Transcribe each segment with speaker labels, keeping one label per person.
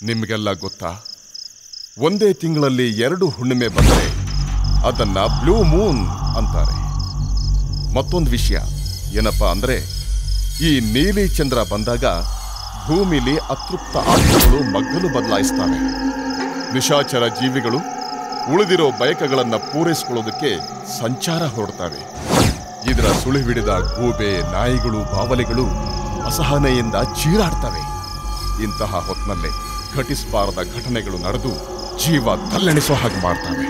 Speaker 1: ನಿಮಗೆಲ್ಲ ಗೊತ್ತಾ, ಒಂದೇ ತಿಂಗಳಲ್ಲಿ 2 ಹುಣ್ಣಿಮೆ ಬಂದರೆ ಅದನ್ನ ಬ್ಲೂ ಮೂನ್ ಅಂತಾರೆ. ಮತ್ತೊಂದು ವಿಷಯ ಏನಪ್ಪಾ ಅಂದ್ರೆ, ಈ ನೀಲಿ ಚಂದ್ರ ಬಂದಾಗ ಭೂಮಿಲಿ ಅತೃಪ್ತ ಆತ್ಮಗಳು ಮಗ್ಗಲು ಬದಲಾಯಿಸ್ತವೆ. ನಿಶಾಚರ ಜೀವಿಗಳು ಉಳಿದಿರೋ ಬಯಕೆಗಳನ್ನ ಪೂರೈಸಿಕೊಳ್ಳೋದಕ್ಕೆ ಸಂಚಾರ ಹೊರಡ್ತವೆ. ಇದರ ಸುಳಿಹಿಡಿದ ಗೂಬೆ, ನಾಯಿಗಳು, ಬಾವಲಿಗಳು ಅಸಹನೆಯಿಂದ ಚೀರಾಡ್ತವೆ. ಇಂತಹ ಹೊತ್ತಿನಲ್ಲೇ ಘಟಿಸಬಾರದ ಘಟನೆಗಳು ನಡೆದು ಜೀವ ತಲ್ಲಣಿಸೋ ಹಾಗೆ ಮಾಡ್ತವೆ.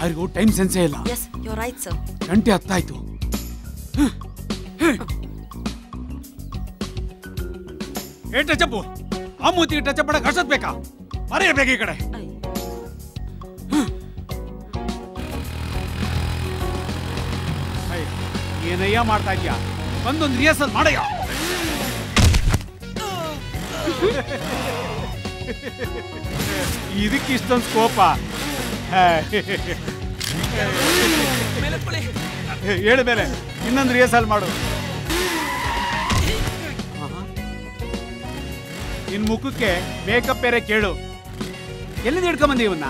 Speaker 2: ಯಾರಿಗೂ ಟೈಮ್ ಸೆನ್ಸೇ ಇಲ್ಲ.
Speaker 3: Yes, you're right, sir.
Speaker 2: ಗಂಟೆ 10 ಆಯ್ತು. ಏ ಟಚಪ್ಪು, ಆ ಮೂತಿಗೆ ಟಚಪ್ ಮಾಡಕ್ಕೆ ಅಷ್ಟೊತ್ತು ಬೇಕಾ? ಮರೆಯಬೇಕು ಈ ಕಡೆ. ಏನಯ್ಯ ಮಾಡ್ತಾ ಇದ್ಯಾ? ಬಂದೊಂದು ರಿಹರ್ಸಲ್ ಮಾಡಯ್ಯ. ಇದಕ್ಕೆ ಇಷ್ಟೊಂದು ಸ್ಕೋಪ? ಹೇಳು ಮೇಲೆ ಇನ್ನೊಂದು ರಿಹರ್ಸಲ್ ಮಾಡು. ನಿನ್ ಮುಖಕ್ಕೆ ಮೇಕಪ್ ಬೇರೆ ಕೇಳು. ಎಲ್ಲಿಂದ ಹಿಡ್ಕೊಂಬಂದಿ ಇವನ್ನ?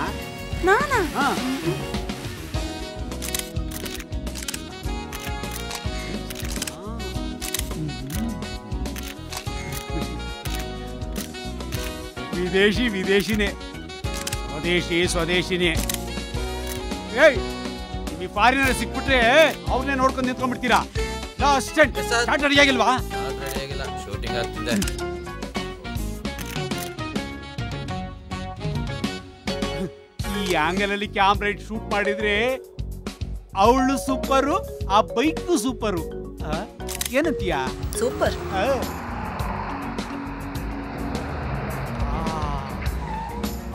Speaker 2: ವಿದೇಶಿ ವಿದೇಶಿನೇ, ಸ್ವದೇಶಿ ಸ್ವದೇಶಿನೇ. ಏಯ್, ಈ ಫಾರಿನರ್ ಸಿಕ್ಬಿಟ್ರೆ ಅವ್ರನ್ನೇ ನೋಡ್ಕೊಂಡು ನಿಂತ್ಕೊಂಡ್ಬಿಡ್ತೀರಾ? ಅಸಿಸ್ಟೆಂಟ್ ಸ್ಟಾರ್ಟ್ ರೆಡಿ ಆಗಿಲ್ವಾ?
Speaker 4: ಶೂಟಿಂಗ್ ಆಗ್ತಿದೆ.
Speaker 2: ಈ ಆಂಗಲ್ ಅಲ್ಲಿ ಕ್ಯಾಮ್ರಾ ಇಟ್ಟು ಶೂಟ್ ಮಾಡಿದ್ರೆ ಅವಳು ಸೂಪರು, ಆ ಬೈಕು ಸೂಪರು. ಏನಂತೀಯ?
Speaker 3: ಸೂಪರ್.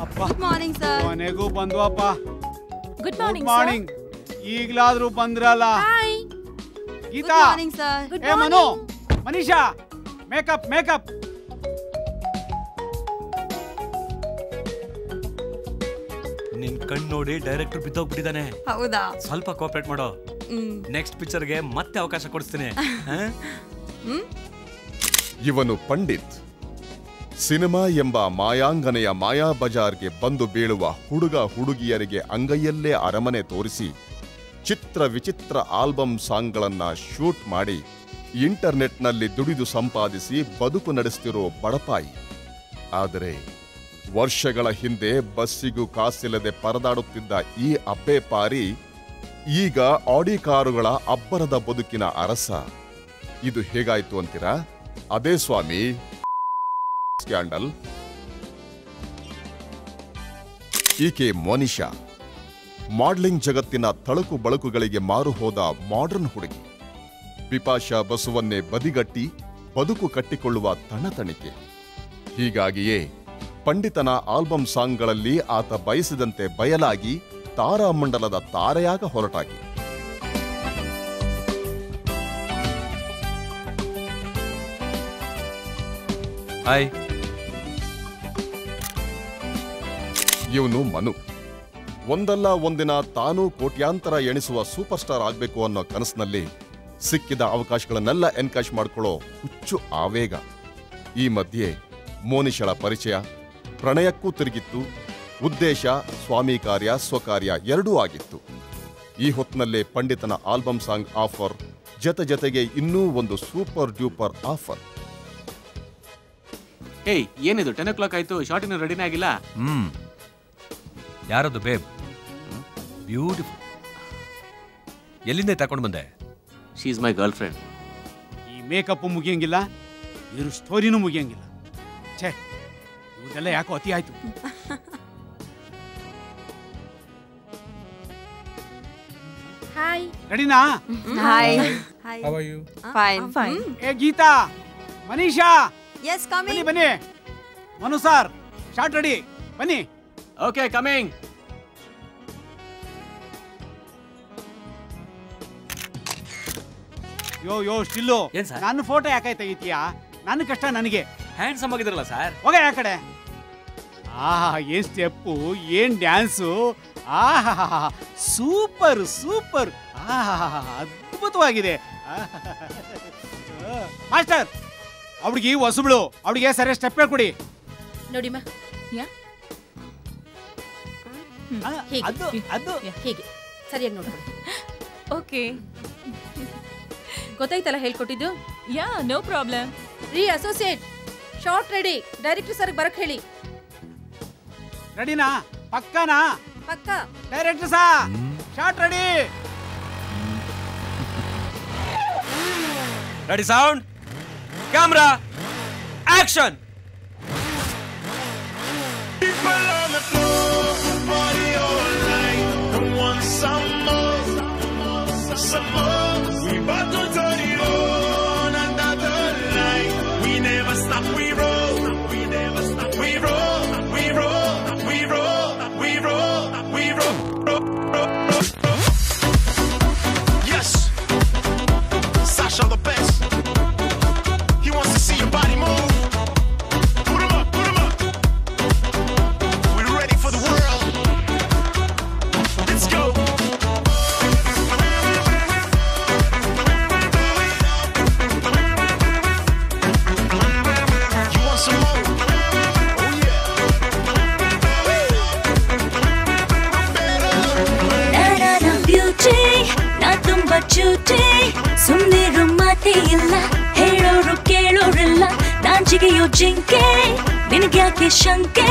Speaker 2: ಅಪ್ಪ,
Speaker 3: ಗುಡ್ ಮಾರ್ನಿಂಗ್ ಸರ್.
Speaker 2: ಮನೆಗೂ ಬಂದ್ವಪ್ಪ.
Speaker 3: Good morning.
Speaker 2: ಮಾರ್ನಿಂಗ್. ಈಗ್ಲಾದ್ರೂ ಬಂದ್ರಲ್ಲ.
Speaker 3: Hi.
Speaker 2: Geetha.
Speaker 3: Good morning sir. Good
Speaker 2: morning. Manu, Manisha, makeup makeup.
Speaker 5: ನಿನ್ ಕಣ್ ನೋಡಿ ಡೈರೆಕ್ಟರ್ ಬಿದ್ದೋಗ್ಬಿಟ್ಟಿದ್ದಾನೆ.
Speaker 3: ಹೌದಾ?
Speaker 5: ಸ್ವಲ್ಪ ಕೋಆಪರೇಟ್ ಮಾಡೋ. ನೆಕ್ಸ್ಟ್ ಪಿಕ್ಚರ್ಗೆ ಮತ್ತೆ ಅವಕಾಶ ಕೊಡಿಸ್ತೀನಿ.
Speaker 1: ಇವನು ಪಂಡಿತ್. ಸಿನಿಮಾ ಎಂಬ ಮಾಯಾಂಗನೆಯ ಮಾಯಾ ಬಜಾರ್ಗೆ ಬಂದು ಬೀಳುವ ಹುಡುಗ ಹುಡುಗಿಯರಿಗೆ ಅಂಗೈಯಲ್ಲೇ ಅರಮನೆ ತೋರಿಸಿ ಚಿತ್ರ ವಿಚಿತ್ರ ಆಲ್ಬಮ್ ಸಾಂಗ್ಗಳನ್ನ ಶೂಟ್ ಮಾಡಿ ಇಂಟರ್ನೆಟ್ನಲ್ಲಿ ದುಡಿದು ಸಂಪಾದಿಸಿ ಬದುಕು ನಡೆಸ್ತಿರೋ ಬಡಪಾಯಿ. ಆದರೆ ವರ್ಷಗಳ ಹಿಂದೆ ಬಸ್ಸಿಗೂ ಕಾಸಿಲ್ಲದೆ ಪರದಾಡುತ್ತಿದ್ದ ಈ ಅಪ್ಪೆ ಪಾರಿ ಈಗ ಆಡಿ ಕಾರುಗಳ ಅಬ್ಬರದ ಬದುಕಿನ ಅರಸ. ಇದು ಹೇಗಾಯ್ತು ಅಂತೀರಾ? ಅದೇ ಸ್ವಾಮಿ ಸ್ಕ್ಯಾಂಡಲ್. ಈಕೆ ಮೋನಿಶಾ, ಮಾಡ್ಲಿಂಗ್ ಜಗತ್ತಿನ ತಳುಕು ಬಳಕುಗಳಿಗೆ ಮಾರು ಹೋದ ಮಾಡರ್ನ್ ಹುಡುಗಿ. ಬಿಪಾಶಾ ಬಸುವನ್ನೇ ಬದಿಗಟ್ಟಿ ಬದುಕು ಕಟ್ಟಿಕೊಳ್ಳುವ ತಣತಣಿಕೆ. ಹೀಗಾಗಿಯೇ ಪಂಡಿತನ ಆಲ್ಬಮ್ ಸಾಂಗ್ಗಳಲ್ಲಿ ಆತ ಬಯಸಿದಂತೆ ಬಯಲಾಗಿ ತಾರಾಮಂಡಲದ ತಾರೆಯಾಗ ಹೊರಟಾಗಿ.
Speaker 5: ಹಾಯ್,
Speaker 1: ಇವನು ಮನು. ಒಂದಲ್ಲ ಒಂದಿನ ತಾನೂ ಕೋಟ್ಯಾಂತರ ಎಣಿಸುವ ಸೂಪರ್ ಸ್ಟಾರ್ ಆಗ್ಬೇಕು ಅನ್ನೋ ಕನಸಿನಲ್ಲಿ ಸಿಕ್ಕಿದ ಅವಕಾಶಗಳನ್ನೆಲ್ಲ ಎನ್ಕ್ಯಾಶ್ ಮಾಡ್ಕೊಳ್ಳೋ ಹುಚ್ಚು ಆವೇಗ. ಈ ಮಧ್ಯೆ ಮೋನಿಶಳ ಪರಿಚಯ, ಪ್ರಣಯಕ್ಕೂ ತಿರುಗಿತ್ತು. ಉದ್ದೇಶ ಸ್ವಾಮಿ ಕಾರ್ಯ ಸ್ವಕಾರ್ಯ ಎರಡೂ ಆಗಿತ್ತು. ಈ ಹೊತ್ತಿನಲ್ಲೇ ಪಂಡಿತನ ಆಲ್ಬಮ್ ಸಾಂಗ್ ಆಫರ್, ಜೊತೆಗೆ ಇನ್ನೂ ಒಂದು ಸೂಪರ್ ಡ್ಯೂಪರ್ ಆಫರ್.
Speaker 6: ಏಯ್, ಏನಿದು 10 o'clock ಆಯ್ತು, ಶಾರ್ಟ್ ಇನ್ನು ರೆಡಿನೇ ಆಗಿಲ್ಲ.
Speaker 5: ಯಾರದು ಬೇಬ್? ಬ್ಯೂಟಿಫುಲ್. ಎಲ್ಲಿಂದ ತಗೊಂಡು ಬಂದೆ?
Speaker 6: She is my girl friend.
Speaker 2: ಈ ಮೇಕಪ್ ಮುಗಿಯಂಗಿಲ್ಲ, ಇದ್ರ ಸ್ಟೋರಿನೂ ಮುಗಿಯಂಗಿಲ್ಲ. ಛೇ, ಇವ್ರದೆಲ್ಲ ಯಾಕೋ ಅತಿ ಆಯ್ತು.
Speaker 3: ಹಾಯ್.
Speaker 2: ರೆಡಿನಾ?
Speaker 3: Hi.
Speaker 7: How are you?
Speaker 3: Fine fine.
Speaker 2: ಏ ಗೀತಾ, ಮನೀಷಾ,
Speaker 3: ಎಸ್
Speaker 2: ಬನ್ನಿ
Speaker 3: ಕಮಿಂಗ್.
Speaker 2: ಬನ್ನಿ. ಮನು ಸಾರ್, ಶಾರ್ಟ್ ರೆಡಿ, ಬನ್ನಿ.
Speaker 6: Okay, coming.
Speaker 2: ಯೋ ಸ್ಟಿಲ್ಲು,
Speaker 5: ಏನ್ ಸರ್?
Speaker 2: ನನ್ನ ಫೋಟೋ ಯಾಕೆ ತೆಗಿತೀಯಾ? ನನ್ನ ಕಷ್ಟ ನನಗೆ.
Speaker 5: ಹ್ಯಾಂಡ್ಸಮ್ ಆಗಿದ್ರಲ್ಲ ಸರ್.
Speaker 2: ಹೋಗ ಯಾ ಕಡೆ. ಏನ್ ಸ್ಟೆಪ್ಪು, ಏನ್ ಡ್ಯಾನ್ಸು. ಸೂಪರ್ ಸೂಪರ್, ಅದ್ಭುತವಾಗಿದೆ. ಮಾಸ್ಟರ್, ಅವಳಿಗೆ ಹೊಸಬಳು, ಅವಳಿಗೆ ಸರಿಯಾಗಿ ಸ್ಟೆಪ್ ಹೇಳ್ಕೊಡಿ.
Speaker 8: ನೋಡಿಮ್ಮ,
Speaker 2: ಅದು ಅದು
Speaker 8: ಹೀಗೆ ಸರಿಯಾಗಿ ನೋಡ್ಕೊಳ್ಳಿ.
Speaker 3: ಓಕೆ.
Speaker 8: ಗೊತ್ತಾಯ್ತಲ್ಲ ಹೇಳ್ಕೊಟ್ಟಿದ್ದು?
Speaker 3: ಯಾ, ನೋ ಪ್ರಾಬ್ಲಮ್.
Speaker 8: ರೀ associate, short ready, director sir ಬರಕ್ ಹೇಳಿ.
Speaker 2: ರೆಡಿನಾ? ಪಕ್ಕನಾ?
Speaker 8: ಪಕ್ಕ.
Speaker 2: ಡೈರೆಕ್ಟರ್ ಸಾ, short ready.
Speaker 5: Ready, sound, camera, action.
Speaker 9: ಸುಮ್ಮನಿರು, ಮಾತೇ ಇಲ್ಲ, ಹೇಳೋರು ಕೇಳೋರಿಲ್ಲ. ನಾನ್ ಜಿಗೆಯೋ ಜಿಂಕೆ, ನಿನಗ್ಯಾಕೆ ಶಂಕೆ?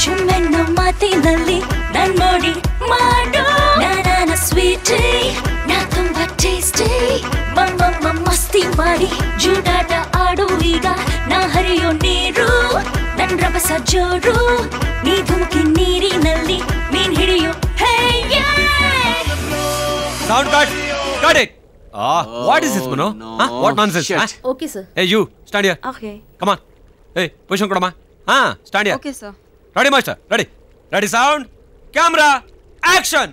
Speaker 9: ಜುಮ್ಮೆನ್ನೋ ಮಾತಿನಲ್ಲಿ ನನ್ ನೋಡಿ ಮಾಡೋ. ನಾನ ಸ್ವೀಟಿ, ನಾ ತುಂಬಾ ಟೇಸ್ಟಿ. ಮಸ್ತಿ ಮಾಡಿ ಜೂಟಾಟ ಆಡು ಈಗ. ನಾ ಹರಿಯೋ ನೀರು, ನನ್ ರಭಸ ಜೋರು. ನೀ ಧುಮುಕಿ ನೀರಿನಲ್ಲಿ ಮೀನ್ ಹಿಡಿಯೋ.
Speaker 5: Sound cut. Cut it. What is this, Manu? What nonsense?
Speaker 8: Okay sir.
Speaker 5: Hey, you stand here.
Speaker 3: Okay.
Speaker 5: Come on. Hey, position kodama. Stand here.
Speaker 3: Okay sir.
Speaker 5: Ready, master. Ready. Ready, sound, camera, action.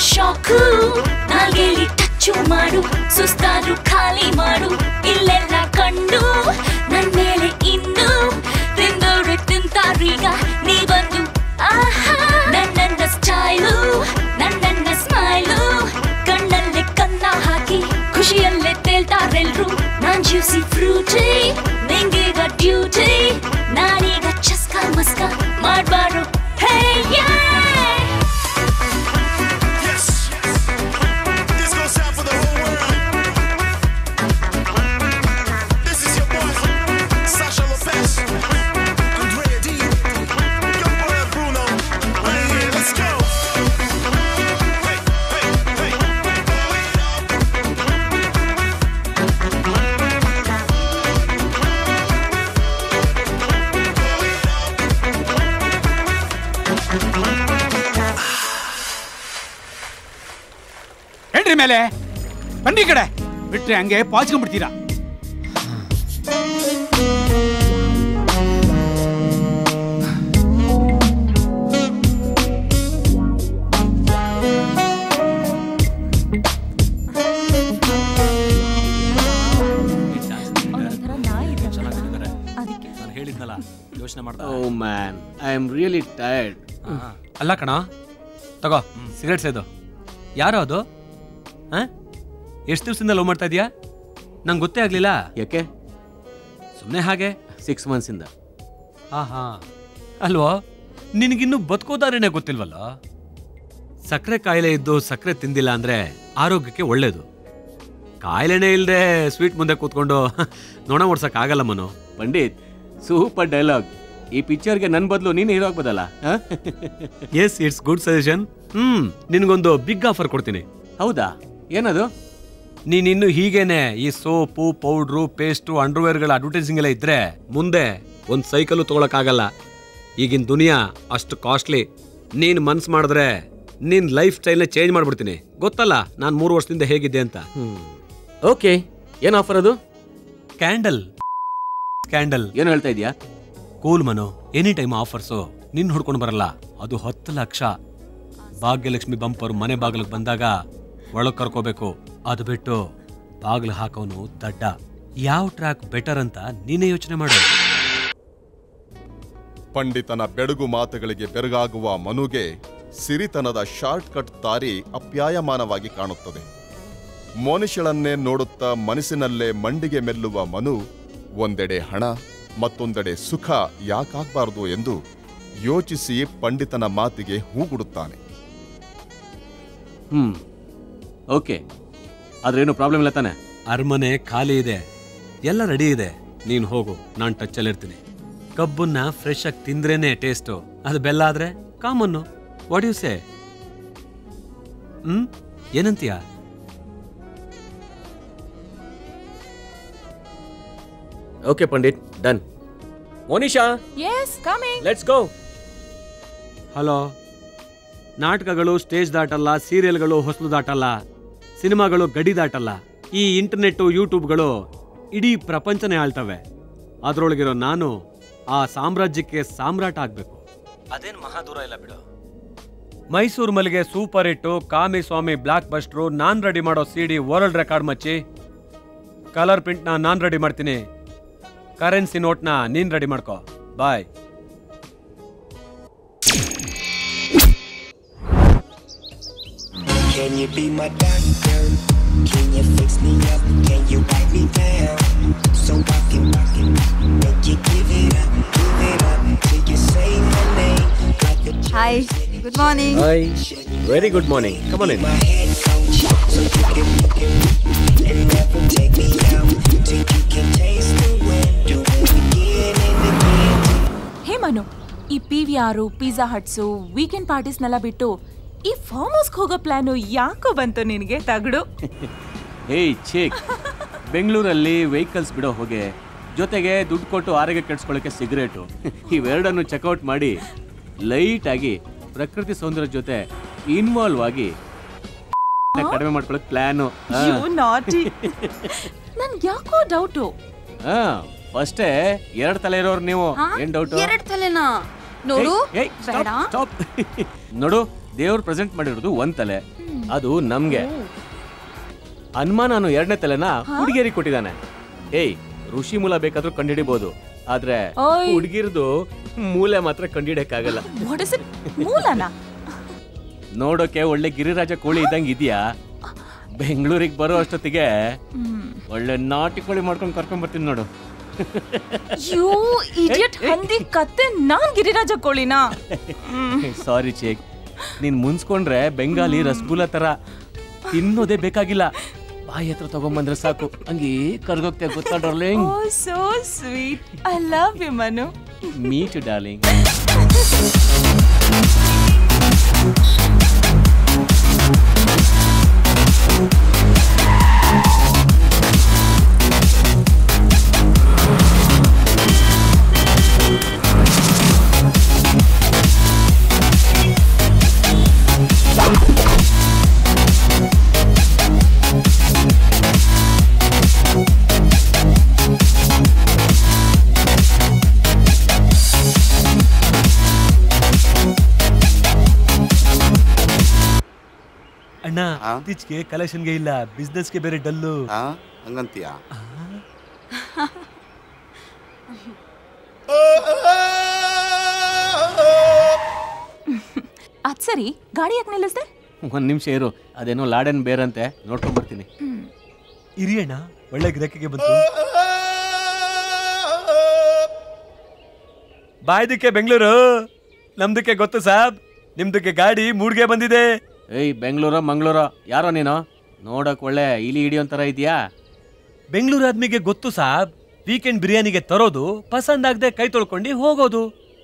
Speaker 9: Shock ನಾಲ್ಗೆಲಿ touch ಮಾಡು ಸುಸ್ತಾದ್ರು ಖಾಲಿ ಮಾಡು ಇಲ್ಲೆಲ್ಲ ಕಂಡು ನನ್ ಮೇಲೆ ಇನ್ನು ತಿಂದೋರು ತಿಂತಾರೀಗ ನೀ ಬಂದು ಆಹಾ ನನ್ನ ಸ್ಟೈಲು ನನ್ನ ಸ್ಮೈಲು ಕಣ್ಣಲ್ಲೇ ಕನ್ನ ಹಾಕಿ ಖುಷಿಯಲ್ಲೇ ತೇಲ್ತಾರೆಲ್ರು ನಾನ್ ಜ್ಯೂಸಿ ಫ್ರೂಟಿ ನಿಂಗೀಗ ಡ್ಯೂಟಿ ನಾನೀಗ ಚಸ್ಕ ಮಸ್ಕ ಮಾಡ್ಬಾರು ಹೇ
Speaker 2: ಹೇಳ್ರಿ ಮೇಲೆ ಬನ್ನಿ ಕಡೆ ಬಿಟ್ರೆ ಹಂಗೆ ಪಾಚ್ಕೊಂಡ್ಬಿಡ್ತೀರಾ.
Speaker 5: ನಾನು ಹೇಳಿದ್ನಲ್ಲ ಯೋಚನೆ ಮಾಡ್ತಾ.
Speaker 6: ಓ man, I am really tired.
Speaker 5: ಅಲ್ಲ ಕಣ, ತಗೋ ಸಿಗರೇಟ್ ಸೇದು. ಯಾರೋ ಅದು? ಎಷ್ಟು ದಿವಸದಿಂದ ಲವ್ ಮಾಡ್ತಾ ಇದೀಯಾ? ನಂಗೆ ಗೊತ್ತೇ ಆಗ್ಲಿಲ್ಲ.
Speaker 6: ಯಾಕೆ?
Speaker 5: ಸುಮ್ಮನೆ ಹಾಗೆ.
Speaker 6: 6 months ಇಂದ.
Speaker 5: ಹಾ ಅಲ್ವೋ, ನಿನಗಿನ್ನೂ ಬದುಕೋದಾರೇನೆ ಗೊತ್ತಿಲ್ವಲ್ಲ. ಸಕ್ಕರೆ ಕಾಯಿಲೆ ಇದ್ದು ಸಕ್ಕರೆ ತಿಂದಿಲ್ಲ ಅಂದ್ರೆ ಆರೋಗ್ಯಕ್ಕೆ ಒಳ್ಳೇದು. ಕಾಯಿಲೆನೇ ಇಲ್ಲದೆ ಸ್ವೀಟ್ ಮುಂದೆ ಕೂತ್ಕೊಂಡು ನೊಣ ಓಡ್ಸಕ್ ಆಗಲ್ಲ ಮನು.
Speaker 6: Pandit, super dialogue. ಈ ಪಿಕ್ಚರ್ಗೆ ನನ್ ಬದಲು ನೀನು ಹೀರೋ ಆಗ್ಬೋದಲ್ಲ.
Speaker 5: Yes, it's good suggestion. ನಿನಗೊಂದು ಬಿಗ್ ಆಫರ್ ಕೊಡ್ತೀನಿ.
Speaker 6: ಹೌದಾ? ಏನದು?
Speaker 5: ನೀನಿನ್ನು ಹೀಗೇನೆ ಈ ಸೋಪು, ಪೌಡ್ರು, ಪೇಸ್ಟು, ಅಂಡರ್ವೇರ್ಗಳ ಅಡ್ವರ್ಟೈಸಿಂಗ್ ಎಲ್ಲ ಇದ್ರೆ ಮುಂದೆ ಒಂದ್ ಸೈಕಲ್ ತಗೊಳಕ್ಕಾಗಲ್ಲ. ಈಗಿನ ದುನಿಯಾ ಅಷ್ಟು ಕಾಸ್ಟ್ಲಿ. ನೀನ್ ಮನ್ಸ್ ಮಾಡಿದ್ರೆ ನಿನ್ ಲೈಫ್ ಸ್ಟೈಲ್ನ ಚೇಂಜ್ ಮಾಡ್ಬಿಡ್ತೀನಿ. ಗೊತ್ತಲ್ಲ ನಾನು 3 ವರ್ಷದಿಂದ ಹೇಗಿದ್ದೆ ಅಂತ.
Speaker 6: ಓಕೆ, ಏನ್ ಆಫರ್ ಅದು?
Speaker 5: ಕ್ಯಾಂಡಲ್.
Speaker 6: ಏನು ಹೇಳ್ತಾ ಇದೀಯಾ?
Speaker 5: Cool Manu, any time offers. ನಿನ್ ಹುಡ್ಕೊಂಡು ಬರಲ್ಲ, ಅದು 10 ಲಕ್ಷ. ಭಾಗ್ಯಲಕ್ಷ್ಮಿ ಬಂಪರ್ ಮನೆ ಬಾಗಿಲಿಗೆ ಬಂದಾಗ ಒಳಗ್ ಕರ್ಕೋಬೇಕು. ಅದು ಬಿಟ್ಟು ಬಾಗಿಲು ಹಾಕೋನು ದಡ್ಡ. ಯಾವ ಟ್ರ್ಯಾಕ್ ಬೆಟರ್ ಅಂತ ನೀನೇ ಯೋಚನೆ ಮಾಡು.
Speaker 1: ಪಂಡಿತನ ಬೆಡಗು ಮಾತುಗಳಿಗೆ ಬೆರಗಾಗುವ ಮನುಗೆ ಸಿರಿತನದ ಶಾರ್ಟ್ ಕಟ್ ದಾರಿ ಅಪ್ಯಾಯಮಾನವಾಗಿ ಕಾಣುತ್ತದೆ. ಮನುಷ್ಯಳನ್ನೇ ನೋಡುತ್ತಾ ಮನಸ್ಸಿನಲ್ಲೇ ಮಂಡಿಗೆ ಮೆಲ್ಲುವ ಮನು ಒಂದೆಡೆ ಹಣ ಮತ್ತೊಂದೆಡೆ ಸುಖ ಯಾಕಾಗಬಾರದು ಎಂದು ಯೋಚಿಸಿ ಪಂಡಿತನ ಮಾತಿಗೆ ಹೂಗುಡುತ್ತಾನೆ.
Speaker 6: ಓಕೆ, ಆದ್ರೇನು ಪ್ರಾಬ್ಲಮ್ ಇಲ್ಲ ತಾನೆ?
Speaker 5: ಅರಮನೆ ಖಾಲಿ ಇದೆ, ಎಲ್ಲ ರೆಡಿ ಇದೆ. ನೀನ್ ಹೋಗು, ನಾನ್ ಟಚ್ ಇರ್ತೀನಿ. ಕಬ್ಬನ್ನ ಫ್ರೆಶ್ ಆಗಿ ತಿಂದ್ರೇನೆ ಟೇಸ್ಟು. ಅದು ಬೆಲ್ಲ ಆದ್ರೆ ಕಾಮನ್ನು. What you say? ಏನಂತೀಯ?
Speaker 6: Okay Pandit, done. Monisha,
Speaker 3: Yes, coming.
Speaker 6: Let's go.
Speaker 5: Hello. ನಾಟಕಗಳು ಸ್ಟೇಜ್ ದಾಟಲ್ಲ, ಸೀರಿಯಲ್ಗಳು ಹೊಸಲು ದಾಟಲ್ಲ, ಸಿನಿಮಾಗಳು ಗಡಿ ದಾಟಲ್ಲ. ಈ ಇಂಟರ್ನೆಟ್, ಯೂಟ್ಯೂಬ್ಗಳು ಇಡೀ ಪ್ರಪಂಚನೇ ಆಳ್ತವೆ. ಅದ್ರೊಳಗಿರೋ ನಾನು ಆ ಸಾಮ್ರಾಜ್ಯಕ್ಕೆ ಸಾಮ್ರಾಟ ಆಗ್ಬೇಕು. ಅದೇನು ಮಹಾದೂರ ಇಲ್ಲ ಬಿಡು. ಮೈಸೂರು ಮಲ್ಲಿಗೆ ಸೂಪರ್ ಹಿಟ್ಟು, ಕಾಮಿ ಸ್ವಾಮಿ ಬ್ಲಾಕ್ ಬಸ್ಟ್ರು, ನಾನ್ ರೆಡಿ ಮಾಡೋ CD ವರ್ಲ್ಡ್ ರೆಕಾರ್ಡ್ ಮಚ್ಚಿ. ಕಲರ್ ಪ್ರಿಂಟ್ನ ನಾನ್ ರೆಡಿ ಮಾಡ್ತೀನಿ, ಕರೆನ್ಸಿ ನೋಟ್ನ ನೀನ್ ರೆಡಿ ಮಾಡ್ಕೋ. ಬಾಯ್.
Speaker 7: Can you be my doctor? Can you fix me up? Can you wipe me down? So I can make you give it up till you say my name like a
Speaker 3: Hi, good morning.
Speaker 6: Hi, very good morning. Come on in.
Speaker 7: my head coach, so you can look at me and never take me out till you can taste the wind. Do it again and again.
Speaker 3: ಹೇ ಮನು, ಈ PVR, pizza huts, weekend ಪಾರ್ಟೀಸ್ನೆಲ್ಲ ಬಿಟ್ಟು ಈ form ಹೌಸ್ಗೆ ಹೋಗೋ plan ಯಾಕೋ ಬಂತು ನಿನಗೆ ತಗಡು?
Speaker 6: ಹೇಯ್ ಚೇಕ್, ಬೆಂಗಳೂರಲ್ಲಿ vehicles ಬಿಡೋ ಹೋಗೆ, ಜೊತೆಗೆ ದುಡ್ಡು ಕೊಟ್ಟು ಆರೋಗ್ಯ ಕೆಡಿಸ್ಕೊಳ್ಳೋಕೆ ಸಿಗರೇಟು, ಇವೆರಡನ್ನು ಚೆಕ್ಔಟ್ ಮಾಡಿ ಲೈಟ್ ಆಗಿ ಪ್ರಕೃತಿ ಸೌಂದರ್ಯ ಜೊತೆ ಇನ್ವಾಲ್ವ್ ಆಗಿ ಕಡಿಮೆ ಮಾಡ್ಕೊಳ್ಳೋಕೆ ಪ್ಲಾನು.
Speaker 3: ನನ್ಗೆ ಯಾಕೋ ಡೌಟು.
Speaker 6: ಫಸ್ಟೇ 2 ತಲೆ ಇರೋರು ನೀವು. ಏನ್ ಡೌಟ್?
Speaker 8: 2 ತಲೆನಾ? ನೋಡು,
Speaker 6: ನೋಡು, ದೇವ್ರು ಪ್ರೆಸೆಂಟ್ ಮಾಡಿರೋದು 1 ತಲೆ. ಅದು ನಮ್ಗೆ. ಹನುಮ ನಾನು 2ನೇ ತಲೆನ ಹುಡುಗಿಯರಿಗೆ ಕೊಟ್ಟಿದ್ದಾನೆ. ಏಯ್, ಋಷಿ ಮೂಲ ಬೇಕಾದ್ರೂ ಕಂಡಿಡಿಬಹುದು, ಆದ್ರೆ ಹುಡುಗಿರ್ದು ಮೂಲೆ ಮಾತ್ರ ಕಂಡಿಡಕ್ಕಾಗಲ್ಲ. ನೋಡೋಕೆ ಒಳ್ಳೆ ಗಿರಿರಾಜ ಕೋಳಿ ಇದ್ದಂಗೆ ಇದೆಯಾ? ಬೆಂಗಳೂರಿಗೆ ಬರೋ ಅಷ್ಟೊತ್ತಿಗೆ ಒಳ್ಳೆ ನಾಟಿ ಕೋಳಿ ಮಾಡ್ಕೊಂಡು ಕರ್ಕೊಂಡ್ ಬರ್ತೀನಿ ನೋಡು.
Speaker 3: ನಾನ್ ಗಿರಿರಾಜ ಕೋಳಿನಾ?
Speaker 6: ಸಾರಿ ಚೇಕ್, ನೀನ್ ಮುನ್ಸ್ಕೊಂಡ್ರೆ ಬೆಂಗಾಲಿ ರಸಗುಲ್ಲ ತರ ತಿನ್ನೋದೇ ಬೇಕಾಗಿಲ್ಲ, ಬಾಯಿ ಹತ್ರ ತಗೊಂಬಂದ್ರೆ ಸಾಕು, ಹಂಗೆ ಕರ್ಗೋಗ್ತೇ. ಗೊತ್ತಾ darling?
Speaker 3: So sweet, I love you Manu.
Speaker 6: Me too darling.
Speaker 5: ಅಣ್ಣ, ಇತ್ತೀಚೆಗೆ ಕಲೆಕ್ಷನ್ಗೆ ಇಲ್ಲ, ಬಿಸ್ನೆಸ್ಗೆ ಬೇರೆ ಡಲ್ಲು.
Speaker 10: ಹಂಗಂತೀಯ?
Speaker 3: ಅದ್ ಸರಿ, ಗಾಡಿ ಯಾಕೆ ನಿಲ್ಲಿಸ್ದೆ?
Speaker 6: 1 ನಿಮಿಷ ಇರು, ಅದೇನೋ ಲಾಡನ್ ಬೇರಂತೆ, ನೋಡ್ಕೊಂಡ್ ಬರ್ತೀನಿ.
Speaker 5: ಇರಿ ಅಣ್ಣ, ಒಳ್ಳೆ ಗಿರಾಕಿಗೆ ಬಂತು. ಬಾಯ್ದಕ್ಕೆ ಬೆಂಗಳೂರು, ನಮ್ದಕ್ಕೆ ಗೊತ್ತು ಸಾಬ್, ನಿಮ್ದಕ್ಕೆ ಗಾಡಿ ಮೂಡ್ಗೆ ಬಂದಿದೆ.
Speaker 6: ಏಯ್, ಬೆಂಗಳೂರು ಮಂಗಳೂರು ಯಾರೋ ನೀನು? ನೋಡಕ್ ಒಳ್ಳೆ ಇಲಿ ಹಿಡಿಯೋಂತರ ಇದೆಯಾ?
Speaker 5: ಬೆಂಗಳೂರು ಆದ್ಮಿಗೆ ಗೊತ್ತು ಸಾಬ್, ವೀಕೆಂಡ್ ಬಿರಿಯಾನಿಗೆ ತರೋದು, ಪಸಂದ್ ಆಗದೆ ಕೈ ತೊಳ್ಕೊಂಡು ಹೋಗೋದು.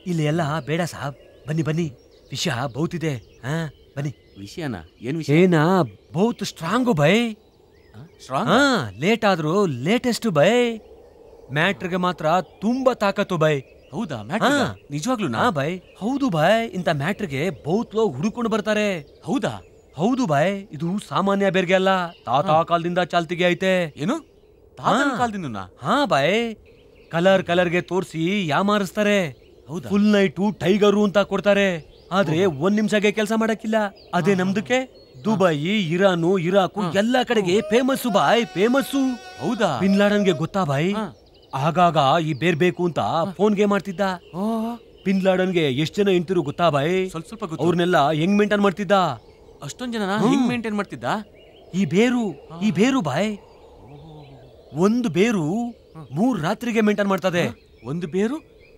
Speaker 5: ಇಲ್ಲಿ ಎಲ್ಲ ಬೇಡ ಸಾಬ್, ಬನ್ನಿ ಬನ್ನಿ, ವಿಷಯ ಬಹುತಿದೆ. ಹಾ ಬನ್ನಿ.
Speaker 6: ವಿಷಯನಾ? ಏನ್ ವಿಷಯ?
Speaker 5: ಏನಾ ಬಹುತ್ ಸ್ಟ್ರಾಂಗು ಬೈ. ಹಾ, ಲೇಟ್ ಆದ್ರೂ ಲೇಟೆಸ್ಟ್ ಬೈ. ಮ್ಯಾಟ್ರಿಗೆ ಮಾತ್ರ ತುಂಬಾ ತಾಕತ್ತು ಬೈ.
Speaker 6: ಹೌದಾ? ನಿಜವಾಗ್ಲೂ?
Speaker 5: ನಾ ಬೈ, ಹೌದು ಬೈ. ಇಂತ ಮ್ಯಾಟ್ರಿಗೆ ಬಹುತ್ ಲೋಗ್ ಹುಡುಕೊಂಡು ಬರ್ತಾರೆ.
Speaker 6: ಹೌದಾ?
Speaker 5: ಹೌದು ಬೈ, ಇದು ಸಾಮಾನ್ಯ ಬೇರ್ಗೆ ಅಲ್ಲ, ತಾತ ಕಾಲದಿಂದ ಚಾಲ್ತಿಗೆ ಐತೆ.
Speaker 6: ಏನು? ಕಾಲದಿಂದ?
Speaker 5: ಹಾ ಬೈ, ಕಲರ್ಗೆ ತೋರಿಸಿ ಯಾಮಾರಿಸ್ತಾರೆ. ಫುಲ್ ನೈಟು ಟೈಗರು ಅಂತ ಕೊಡ್ತಾರೆ, ಆದ್ರೆ 1 ನಿಮಿಷಗೆ ಕೆಲಸ ಮಾಡಕ್ಕಿಲ್ಲ. ಅದೇ ನಮ್ದಕ್ಕೆ ದುಬೈ, ಇರಾನು, ಇರಾಕು ಎಲ್ಲಾ ಕಡೆಗೆ ಫೇಮಸ್ ಬಾಯ್, ಫೇಮಸ್ಸು.
Speaker 6: ಹೌದಾ?
Speaker 5: ಬಿನ್ ಲಾಡನ್ಗೆ ಗೊತ್ತಾ ಬಾಯ್? ಆಗಾಗ ಈ ಬೇರ್ ಬೇಕು ಅಂತ ಫೋನ್ಗೆ ಮಾಡ್ತಿದ್ದ. ಬಿನ್ ಲಾಡನ್ಗೆ ಎಷ್ಟ್ ಜನ ಹೆಂಡ್ತಿರು ಗೊತ್ತಾ ಬಾಯ್?
Speaker 6: ಸ್ವಲ್ಪ
Speaker 5: ಅವ್ರನ್ನೆಲ್ಲ ಹೆಂಗ್ ಮೇಂಟೈನ್ ಮಾಡ್ತಿದ್ದ?
Speaker 6: ಅಷ್ಟೊಂದ್ ಜನ ಹೆಂಗ್ ಮೇಂಟೈನ್ ಮಾಡ್ತಿದ್ದ?
Speaker 5: ಈ ಬೇರು ಬಾಯ್, 1 ಬೇರು 3 ರಾತ್ರಿಗೆ ಮೇಂಟೈನ್ ಮಾಡ್ತದೆ.
Speaker 6: 1 ಬೇರು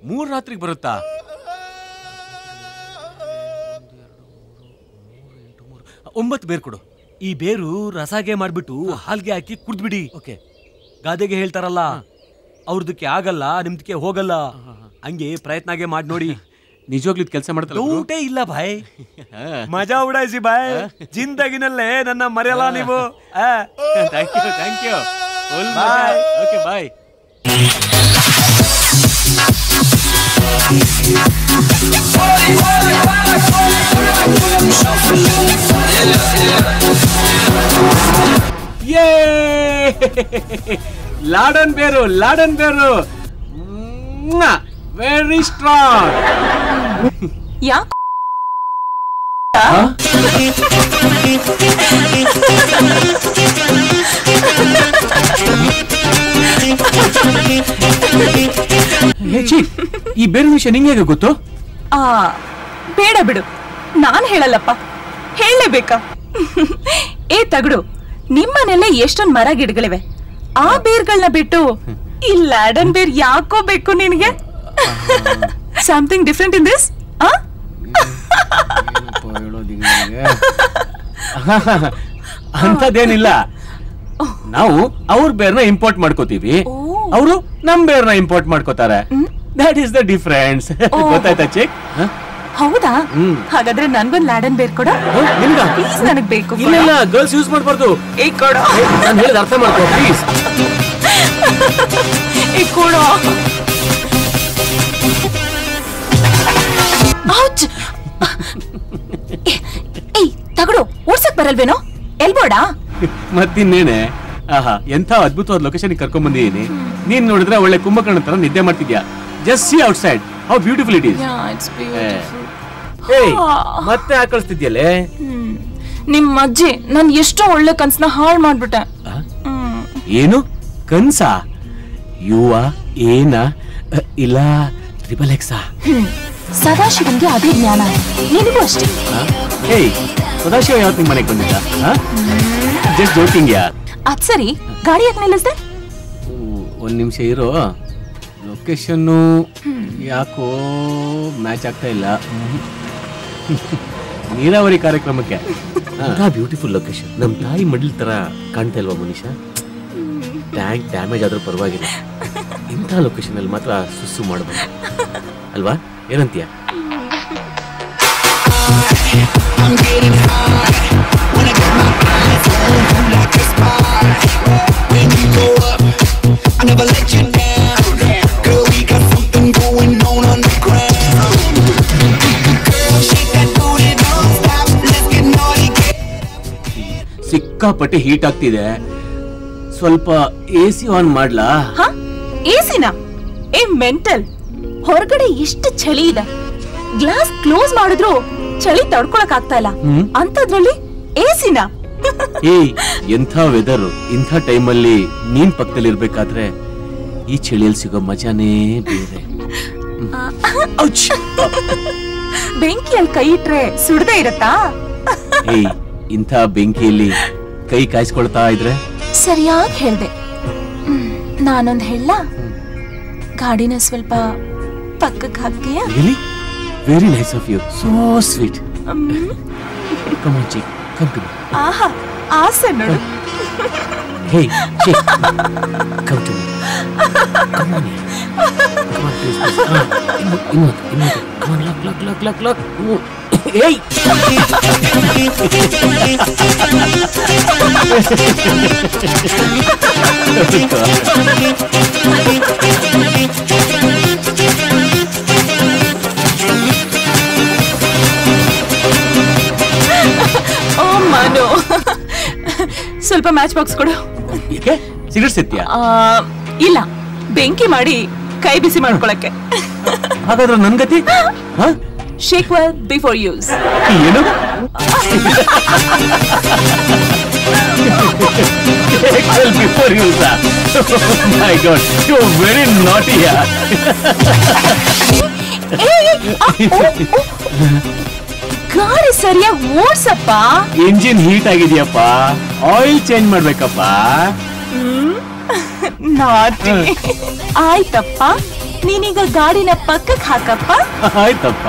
Speaker 6: 3 ರಾತ್ರಿಗೆ ಬರುತ್ತಾ? 9 ಬೇರು ಕೊಡು.
Speaker 5: ಈ ಬೇರು ರಸಾಗೆ ಮಾಡ್ಬಿಟ್ಟು ಹಾಲ್ಗೆ ಹಾಕಿ ಕುಡ್ದ್ಬಿಡಿ. ಓಕೆ, ಗಾದೆಗೆ ಹೇಳ್ತಾರಲ್ಲ, ಅವ್ರದಕ್ಕೆ ಆಗಲ್ಲ, ನಿಮ್ದಕ್ಕೆ ಹೋಗಲ್ಲ, ಹಂಗೆ ಪ್ರಯತ್ನಗೆ ಮಾಡಿ ನೋಡಿ.
Speaker 6: ನಿಜವಾಗ್ಲೂ ಕೆಲಸ ಮಾಡ್ತಾರೆ?
Speaker 5: ಊಟೇ ಇಲ್ಲ ಬಾಯ್, ಮಜಾ ಉಡಾಯಿಸಿ ಬಾಯ್, ಜಿಂದಗಿನಲ್ಲೇ ನನ್ನ ಮರೆಯಲ್ಲ ನೀವು.
Speaker 6: Thank you. Okay, bye. ಲಾಡನ್ ಬೇರು ವೆರಿ ಸ್ಟ್ರಾಂಗ್. ಈ ಬೇರೆ ವಿಷಯ ನಿಂಗೆ ಹೇಗೆ ಗೊತ್ತು?
Speaker 3: ಬೇಡ ಬಿಡು, ನಾನ್ ಹೇಳಲ್ಲಪ್ಪ, ಹೇಳಲೇಬೇಕಾ? ಏ ತಗಡು, ನಿಮ್ಮನೆಲ್ಲ ಎಷ್ಟೊಂದ್ ಮರ ಗಿಡಗಳಿವೆ, ಆ ಬೇರ್ಗಳನ್ನ ಬಿಟ್ಟು ಈ ಲ್ಯಾಡನ್ ಬೇರ್ ಯಾಕೋ ಬೇಕು ನಿನಗೆ? Something different in this?
Speaker 6: ಅಂತದೇನಿಲ್ಲ, ನಾವು ಅವ್ರ ಬೇರ್ನ ಇಂಪೋರ್ಟ್ ಮಾಡ್ಕೋತೀವಿ, ಅವರು ನಮ್ ಬೇರ್ನ ಇಂಪೋರ್ಟ್ ಮಾಡ್ಕೋತಾರೆ. That is the difference. ಗೊತ್ತಾಯ್ತಾ ಚಿಕ್?
Speaker 3: ಹೌದಾ? ಹಾಗಾದ್ರೆ ನನ್ಗೊಂದ್ ಲ್ಯಾಡನ್ ಬೇರ್ ಕೊಡ, ಪ್ಲೀಸ್, ನನಗ್ ಬೇಕು.
Speaker 6: ಇಲ್ಲ, ಗರ್ಲ್ಸ್ ಯೂಸ್ ಮಾಡ್ಬಾರ್ದು.
Speaker 3: ಏ ಕೊಡ,
Speaker 6: ನಾನು ಹೇಳಿದ ಅರ್ಥ ಮಾಡ್ಕೋ ಪ್ಲೀಸ್.
Speaker 3: ಏ ಕೊಡ. ಏಯ್ ತಗಡು, ಓಡ್ಸಕ್ ಬರಲ್ವೇನೋ? ಎಲ್ಬೋಡಾ?
Speaker 6: ಮತ್ತಿನ್ನೇನೆ. ಆಹಾ, ಎಂಥ ಅದ್ಭುತವಾದ ಲೊಕೇಶನ್ ಕರ್ಕೊಂಡ್ ಬಂದಿದ್ದೀನಿ. ನೀನ್ ನೋಡಿದ್ರೆ ಒಳ್ಳೆ ಕುಂಭಕರ್ಣ ತರ ನಿದ್ದೆ ಮಾಡ್ತಿದ್ಯಾ. Just C outside how beautiful it is. ಏಯ್, ಮತ್ತೆ ಆಕಳಿಸ್ತಿದ್ಯಲ್ಲೇ?
Speaker 3: ನಿಮ್ ಅಜ್ಜಿ ನನ್ ಎಷ್ಟೋ ಒಳ್ಳೆ ಕನ್ಸನ್ನ ಹಾಳು ಮಾಡ್ಬಿಟ್ಟೆ.
Speaker 6: ಏನು ಕನ್ಸ? ಯುವ ಏನ ಇಲ್ಲ ಟ್ರಿಪಲ್ ಎಕ್ಸಾ?
Speaker 3: ಸದಾಶಿವನ್ಗೆ ಅದೇ ಜ್ಞಾನ, ನಿನಗೂ ಅಷ್ಟೇ.
Speaker 6: ಏಯ್, ಸದಾಶಿವ ಯಾವತ್ತು ನಿಮ್ ಮನೆಗೆ ಬಂದಿದ್ದ? ಜಸ್ಟ್ ಜೋಕಿಂಗ್ ಯಾ.
Speaker 3: ಅದ್ ಸರಿ, ಗಾಡಿ ಯಾಕೆ ನಿಲ್ಲಿಸ್ದೆ?
Speaker 6: ಒಂದ್ ನಿಮಿಷ ಇರೋ, ಲೊಕೇಶನ್ನು ಯಾಕೋ ಮ್ಯಾಚ್ ಆಗ್ತಾ ಇಲ್ಲ. ನೀರಾವರಿ ಕಾರ್ಯಕ್ರಮಕ್ಕೆ ಬ್ಯೂಟಿಫುಲ್ ಲೊಕೇಶನ್. ನಮ್ ತಾಯಿ ಮಡ್ಲ್ ತರ ಕಾಣ್ತಾ ಇಲ್ವಾ ಮನೀಷಾ? ಟ್ಯಾಂಕ್ ಡ್ಯಾಮೇಜ್ ಆದ್ರೂ ಪರವಾಗಿಲ್ಲ, ಇಂಥ ಲೊಕೇಶನ್ ಅಲ್ಲಿ ಮಾತ್ರ ಸುಸ್ಸು ಮಾಡಬಹುದು ಅಲ್ವಾ? ಏನಂತೀಯ? ಸಿಕ್ಕಾಪಟ್ಟೆ ಹೀಟ್ ಆಗ್ತಿದೆ, ಸ್ವಲ್ಪ ಎಸಿ ಆನ್ ಮಾಡ್ಲಾ?
Speaker 3: ಎಸಿನ? ಏ ಮೆಂಟಲ್, ಹೊರಗಡೆ ಎಷ್ಟು ಚಳಿ ಇದೆ, ಗ್ಲಾಸ್ ಕ್ಲೋಸ್ ಮಾಡಿದ್ರು ಚಳಿ ತಡ್ಕೊಳಕ್ ಆಗ್ತಾ ಇಲ್ಲ, ಅಂತದ್ರಲ್ಲಿ ಎಸಿನ?
Speaker 6: ಏಯ್, ಎಂಥ ವೆದರ್! ಇಂಥ ಟೈಮಲ್ಲಿ ನೀನ್ ಪಕ್ಕದಲ್ಲಿ ಇರ್ಬೇಕಾದ್ರೆ ಈ ಚಳಿಯಲ್ಲಿ ಸಿಗೋ ಮಜಾನೇ ಬೇರೆ.
Speaker 3: ಬೆಂಕಿಯಲ್ಲಿ ಕೈ ಇಟ್ರೆ ಸುಡದೆ ಇರತ್ತಾ?
Speaker 6: ಏಯ್, ಇಂಥ ಬೆಂಕಿಯಲ್ಲಿ ಕೈ ಕಾಯಿಸ್ಕೊಳ್ತಾ ಇದ್ರೆ?
Speaker 3: ಸರಿಯಾಗಿ ಹೇಳ್ದೆ. ನಾನೊಂದ್ ಹೇಳ, ಗಾಡಿನ ಸ್ವಲ್ಪ ಪಕ್ಕಕ್ಕೆ ಹಾಕ್ತೀಯಾ?
Speaker 6: Very nice of you, so sweet. Come on chick, come to me.
Speaker 3: ಆಹಾ, ಆಸೆ ನೋಡು.
Speaker 6: Hey chick, come to me. Come on, come on please. ಇನ್ನೊಂದು, ಕಮ್ ಆನ್, ಲಕ್. ಏಯ್,
Speaker 3: ಓ ಮಾನು, ಸ್ವಲ್ಪ ಮ್ಯಾಚ್ ಬಾಕ್ಸ್ ಕೊಡು.
Speaker 6: ಸಿಗರೇಟ್ ಸಿಗ್ತೀಯಾ?
Speaker 3: ಇಲ್ಲ, ಬೆಂಕಿ ಮಾಡಿ ಕೈ ಬಿಸಿ ಮಾಡ್ಕೊಳಕ್ಕೆ.
Speaker 6: ಹಾಗಾದ್ರೆ ನನ್ ಗತಿ?
Speaker 3: Shake well before use.
Speaker 6: ಏನು? Before use? My God, you are very naughty ಯಾರ್.
Speaker 3: ಗಾಡಿ ಸರಿಯಾಗಿ ಓಡ್ಸಪ್ಪ.
Speaker 6: ಇಂಜಿನ್ ಹೀಟ್ ಆಗಿದೆಯಪ್ಪ, ಆಯಿಲ್ ಚೇಂಜ್ ಮಾಡ್ಬೇಕಪ್ಪ.
Speaker 3: ನಾಟಿ. ಆಯ್ತಪ್ಪ, ನೀನೀಗ ಗಾಡಿನ ಪಕ್ಕಕ್ಕೆ ಹಾಕಪ್ಪ.
Speaker 6: ಆಯ್ತಪ್ಪ.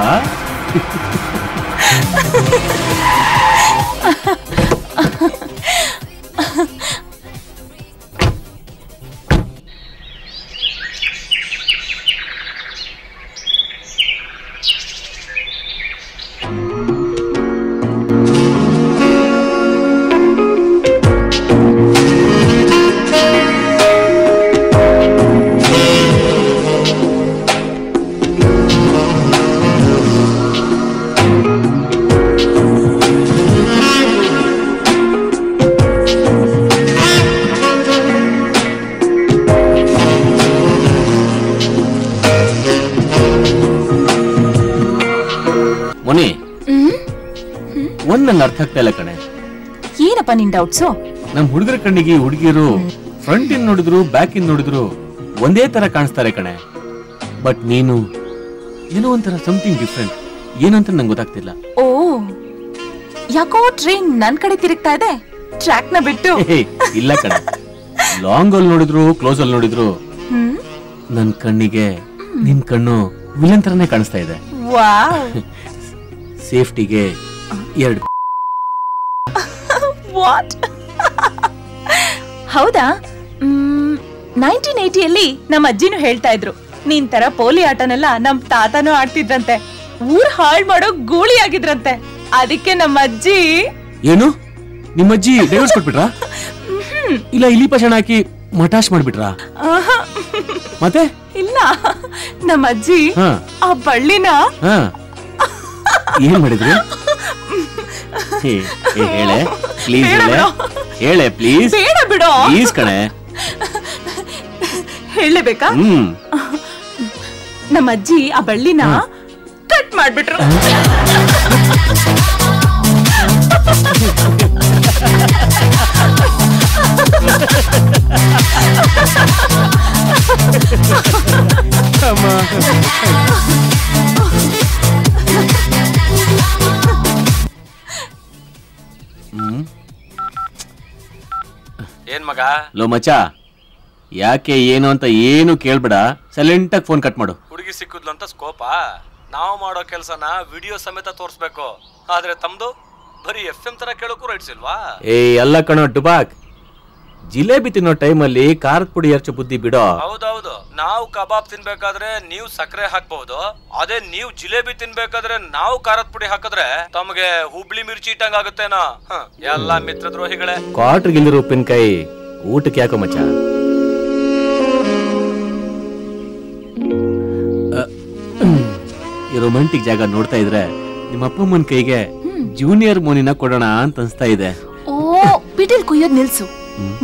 Speaker 6: ಮೊನ್ನೆ ನಂಗೆ ಅರ್ಥ ಆಗ್ತಾ ಇಲ್ಲ ಕಣೆ.
Speaker 3: ಏನಪ್ಪ ನಿನ್ ಡೌಟ್ಸು?
Speaker 6: ನಮ್ ಹುಡುಗರ ಕಣ್ಣಿಗೆ ಹುಡುಗಿರು ಫ್ರಂಟ್ ಇನ್ ನೋಡಿದ್ರು ಬ್ಯಾಕ್ ಇನ್ ನೋಡಿದ್ರು ಒಂದೇ ತರ ಕಾಣಿಸ್ತಾರೆ ಕಣೆ. ಬಟ್ ನೀನು ಏನೋ ಒಂಥರ ಸಮಥಿಂಗ್ ಡಿಫ್ರೆಂಟ್. ಏನಂತ ನಂಗೆ ಗೊತ್ತಾಗ್ತಿಲ್ಲ.
Speaker 3: ಓ, ಯಾಕೋ ಟ್ರೈನ್ ನನ್ ಕಡೆ ತಿರುಗ್ತಾ ಇದೆ, ಟ್ರ್ಯಾಕ್ ನ ಬಿಟ್ಟು.
Speaker 6: ಇಲ್ಲ ಕಣೆ, ಲಾಂಗ್ ಅಲ್ಲಿ ನೋಡಿದ್ರು ಕ್ಲೋಸ್ ಅಲ್ಲಿ ನೋಡಿದ್ರು ನನ್ ಕಣ್ಣಿಗೆ ನಿನ್ ಕಣ್ಣು ವಿಲನ್ ತರನೇ ಕಾಣಿಸ್ತಾ ಇದೆ. ಸೇಫ್ಟಿಗೆ 2.
Speaker 3: ವಾಟ್? ಹೌದಾ? 1980ಯಲ್ಲಿ ನಮ್ಮ ಅಜ್ಜಿನೂ ಹೇಳ್ತಾ ಇದ್ರು, ನಿನ್ ತರ ಪೋಲಿ ಆಟನೆಲ್ಲ ನಮ್ ತಾತನೂ ಆಡ್ತಿದ್ರಂತೆ, ಊರ್ ಹಾಳ್ ಮಾಡೋ ಗೂಳಿ ಆಗಿದ್ರಂತೆ. ಅದಕ್ಕೆ ನಮ್ಮ ಅಜ್ಜಿ. ಏನು,
Speaker 6: ನಿಮ್ಮಜ್ಜಿ ಡೈವರ್ಸ್ ಕೊಟ್ಬಿಟ್ರಾ? ಇಲ್ಲ ಇಲಿ ಪಶಣ ಹಾಕಿ ಮಟಾಶ್ ಮಾಡ್ಬಿಟ್ರಾ? ಮತ್ತೆ
Speaker 3: ಇಲ್ಲ, ನಮ್ಮ ಅಜ್ಜಿ ಆ ಬಳ್ಳಿನ
Speaker 6: ಏನ್ ಮಾಡಿದ್ರಿ? ಹೇಳೆ ಪ್ಲೀಸ್, ಹೇಳೆ ಪ್ಲೀಸ್.
Speaker 3: ಬೇಡ ಬಿಡೋ
Speaker 6: ಪ್ಲೀಸ್ ಕಣೆ.
Speaker 3: ಹೇಳಬೇಕಾ? ನಮ್ಮ ಅಜ್ಜಿ ಆ ಬಳ್ಳಿನ ಕಟ್ ಮಾಡ್ಬಿಟ್ರು.
Speaker 6: ಏನ್ ಮಗ? ಲೋ ಮಚ್ಚ, ಯಾಕೆ ಏನು ಅಂತ ಏನು ಕೇಳ್ಬೇಡ, ಸೈಲೆಂಟ್ ಆಗಿ ಫೋನ್ ಕಟ್ ಮಾಡು.
Speaker 5: ಹುಡುಗಿ ಸಿಕ್ಕುದ್ಲು ಅಂತ ಸ್ಕೋಪಾ? ನಾವು ಮಾಡೋ ಕೆಲಸನ ವಿಡಿಯೋ ಸಮೇತ ತೋರಿಸ್ಬೇಕು. ಆದ್ರೆ ತಮ್ದು ಬರೀ FM ತರ ಕೇಳೋಕು ರೈಟ್ಸ್ ಇಲ್ವಾ?
Speaker 6: ಎಲ್ಲ ಕಣೋ ಡುಬಾಕ್, ಜಿಲೇಬಿ ತಿನ್ನೋ ಟೈಮಲ್ಲಿ ಖಾರದ ಪುಡಿ ಎರಚು ಬುದ್ಧಿ ಬಿಡೋ.
Speaker 5: ಹೌದೌದು, ನಾವು ಕಬಾಬ್ ತಿನ್ಬೇಕಾದ್ರೆ ನೀವು ಸಕ್ಕರೆ ಹಾಕ್ಬಹುದು, ಅದೇ ನೀವು ಜಿಲೇಬಿ ತಿನ್ಬೇಕಾದ್ರೆ ನಾವು ಖಾರದ ಪುಡಿ ಹಾಕಿದ್ರೆ ತಮಗೆ ಹುಬ್ಳಿ ಮಿರ್ಚಿ ಇಟ್ಟಂಗ ಆಗುತ್ತೇನೋ. ಎಲ್ಲ ಮಿತ್ರ ದ್ರೋಹಿಗಳೇ.
Speaker 6: ಕ್ವಾರ್ಟರ್ಗಿಲ್ಲಿರೋ ಉಪ್ಪಿನಕಾಯಿ ಊಟಕ್ಕೆ ಯಾಕೋ ಮಚ್ಚ? ಈ ರೊಮ್ಯಾಂಟಿಕ್ ಜಾಗ ನೋಡ್ತಾ ಇದ್ರೆ ನಿಮ್ಮ ಅಪ್ಪಮ್ಮನ ಕೈಗೆ ಜೂನಿಯರ್ ಮೋನಿನ ಕೊಡೋಣ ಅಂತ ಅನ್ಸ್ತಾ ಇದೆ.
Speaker 3: ಓ, ಪಿಟೀಲ್ ಕುಯ್ಯೋದ್ ನಿಲ್ಸು.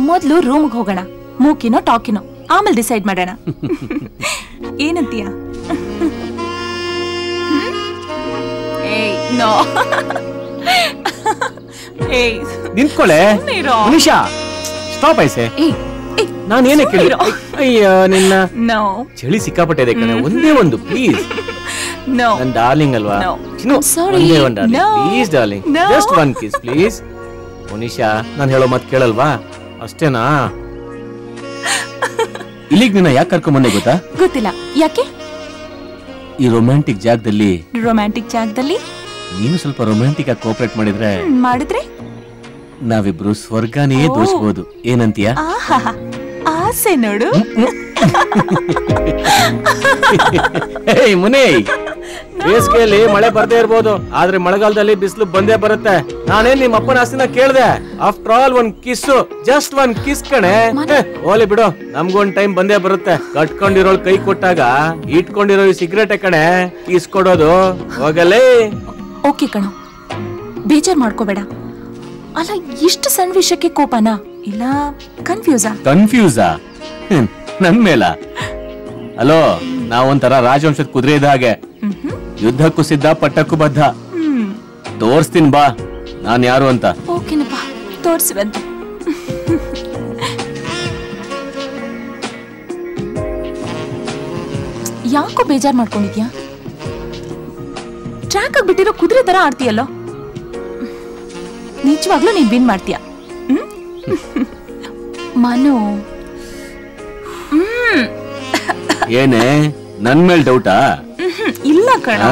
Speaker 3: ಮೊದ್ಲು ರೂಮ್ಗೆ ಹೋಗೋಣ. ಮೂಕಿನೋ ಟಾಕಿನೋ ಆಮೇಲೆ ಡಿಸೈಡ್ ಮಾಡೋಣ. ಏನಂತೀಯ? ಏಯ್ ನೋ. ಏಯ್
Speaker 6: ನಿಂತ್ಕೊಳ್ಳೆ ಮನುಷ್ಯ. ಸ್ಟಾಪ್ ಐಸೆ. ನಾನು ಏನೇ ಕೇಳಿ? ಅಯ್ಯ ನಿನ್ನ
Speaker 3: ನೋ.
Speaker 6: ಚಳಿ ಸಿಕ್ಕಾಪಟ್ಟೆ ಇದೆ ಕಣೆ. ಒಂದೇ ಒಂದು ಪ್ಲೀಸ್.
Speaker 3: ನೋ.
Speaker 6: ನನ್ನ ಡಾರ್ಲಿಂಗ್ ಅಲ್ವಾ? ಒಂದೇ ಒಂದು please darling, just one kiss please. ಮನುಷ್ಯ, ನಾನು ಹೇಳೋ ಮಾತು ಕೇಳಲ್ವಾ? ಅಷ್ಟೇನಾ? ಇಲ್ಲಿಗೆ ನಿನ್ನ ಯಾಕೆ ಕರ್ಕೊಂಡ್ ಬಂದೆ ಗೊತ್ತಾ?
Speaker 3: ಗೊತ್ತಿಲ್ಲ. ಯಾಕೆ?
Speaker 6: ಈ ರೊಮ್ಯಾಂಟಿಕ್ ಜಾಗದಲ್ಲಿ ನೀನು ಸ್ವಲ್ಪ ರೊಮ್ಯಾಂಟಿಕ್ ಆಗಿ ಕೋಆಪರೇಟ್ ಮಾಡಿದ್ರೆ ನಾವಿಬ್ರು ಸ್ವರ್ಗನೇ ದೋಚ್ಬಹುದು. ಏನಂತೀಯ?
Speaker 3: ಆಸೆ ನೋಡು.
Speaker 6: ಮುನಿ, ಬೇಸಿಗೆಯಲ್ಲಿ ಮಳೆ ಬರ್ದೇ ಇರ್ಬೋದು, ಆದ್ರೆ ಮಳೆಗಾಲದಲ್ಲಿ ಬಿಸಿಲು ಬಂದೇ ಬರುತ್ತೆ. ನಾನೇನ್ ನಿಮ್ಮ ಅಪ್ಪನ ಆಸ್ತಿನ ಕೇಳ್ದೆ. ಆಫ್ಟರ್ ಆಲ್ ಒಂದ್ ಕಿಸ್, ಜಸ್ಟ್ ಒಂದ್ ಕಿಸ್ ಕಣೆ. ಹೋಲಿ ಬಿಡು, ನಮ್ಗೊಂದ್ ಟೈಮ್ ಬಂದೇ ಬರುತ್ತೆ. ಕಟ್ಕೊಂಡಿರೋ ಕೈ ಕೊಟ್ಟಾಗ ಇಟ್ಕೊಂಡಿರೋ ಈ ಸಿಗರೇಟೆ ಕಣೆ ಕಿಸ್ ಕೊಡೋದು. ಹೋಗಲೇ.
Speaker 3: ಓಕೆ ಕಣೋ, ಬೇಜಾರ್ ಮಾಡ್ಕೋಬೇಡ. ಅಲ್ಲ, ಇಷ್ಟು ಸಣ್ಣ ವಿಷಯಕ್ಕೆ ಕೋಪನಾ? ಇಲ್ಲ ಕನ್ಫ್ಯೂಸಾ?
Speaker 6: ನನ್ ಮೇಲ? ಅಲೋ, ನಾವೊಂಥರ ರಾಜವಂಶದ ಕುದುರೆ ಇದ್ದ ಹಾಗೆ. ಯುದ್ಧಕ್ಕೂ ಸಿದ್ಧ, ಪಟ್ಟಕ್ಕೂ ಬದ್ಧ. ತೋರ್ಸ್ತೀನಿ ಬಾ ನಾನ್ ಯಾರು ಅಂತ.
Speaker 3: ಓಕೆನಪ್ಪ, ತೋರ್ಸುವಂತ. ಯಾಕೋ ಬೇಜಾರ್ ಮಾಡ್ಕೊಂಡಿದ್ಯಾ? ಟ್ರ್ಯಾಕ್ ಆಗ್ಬಿಟ್ಟಿರೋ ಕುದುರೆ ತರ ಆಡ್ತೀಯಲ್ಲೋ. ನಿಜವಾಗ್ಲೂ ನೀನ್ ವಿನ್ ಮಾಡ್ತೀಯ. ಮನು,
Speaker 6: ಏನೇ ನನ್ ಮೇಲ್ ಡೌಟಾ?
Speaker 3: ಇಲ್ಲ ಕಣ,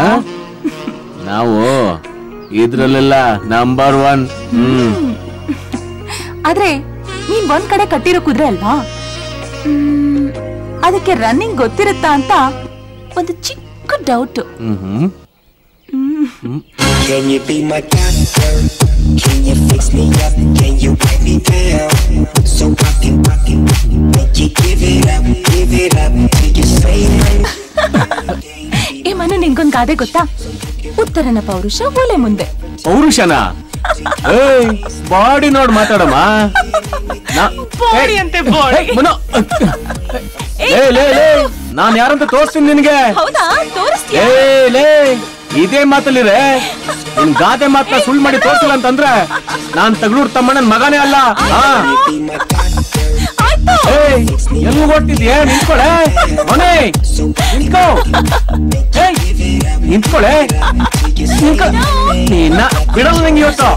Speaker 6: ನಾವು ಇದ್ರಲ್ಲೆಲ್ಲ ನಂಬರ್ 1.
Speaker 3: ಆದ್ರೆ ನೀನ್ ಒಂದ್ ಕಡೆ ಕಟ್ಟಿರೋ ಕುದುರೆ ಅಲ್ವಾ? ಅದಕ್ಕೆ ರನ್ನಿಂಗ್ ಗೊತ್ತಿರುತ್ತಾ ಅಂತ ಒಂದು ಚಿಕ್ಕ doubt.
Speaker 7: Can you be my doctor? Can you fix me up? Can you write me down? So I can make you give it up till you say my name.
Speaker 3: ಏ ಮನು, ನಿನ್ಗೊಂದ್ ಗಾದೆ ಗೊತ್ತಾ? ಉತ್ತರನ ಪೌರುಷ ಒಲೆ ಮುಂದೆ.
Speaker 6: ಪೌರುಷನ? ಬಾಡಿ ನೋಡ್ ಮಾತಾಡಮ್ಮ. ನಾನ್ ಯಾರಂತ ತೋರಿಸ್ತೀನಿ ನಿನ್ಗೆ. ಇದೇ ಮಾತಲ್ಲಿರೆ ನಿನ್ ಗಾದೆ ಮಾತನ್ನ ಸುಳ್ಳು ಮಾಡಿ ತೋರಿಸಿಲ್ಲ ಅಂತಂದ್ರೆ ನಾನ್ ತಗಲೂರ್ ತಮ್ಮಣ್ಣನ್ ಮಗನೇ ಅಲ್ಲ. ಎಲ್ಲಿ ಓಡ್ತಿದ್ಯೆ? ನಿಂತ್ಕೊಳೆ ಮನೆ, ನಿಂತ್ಕೋ. ನಿಂತ್ಕೊಳೆ, ನಿನ್ನ ಬಿಡಲ್ಲ ನಂಗೆ ಇವತ್ತು.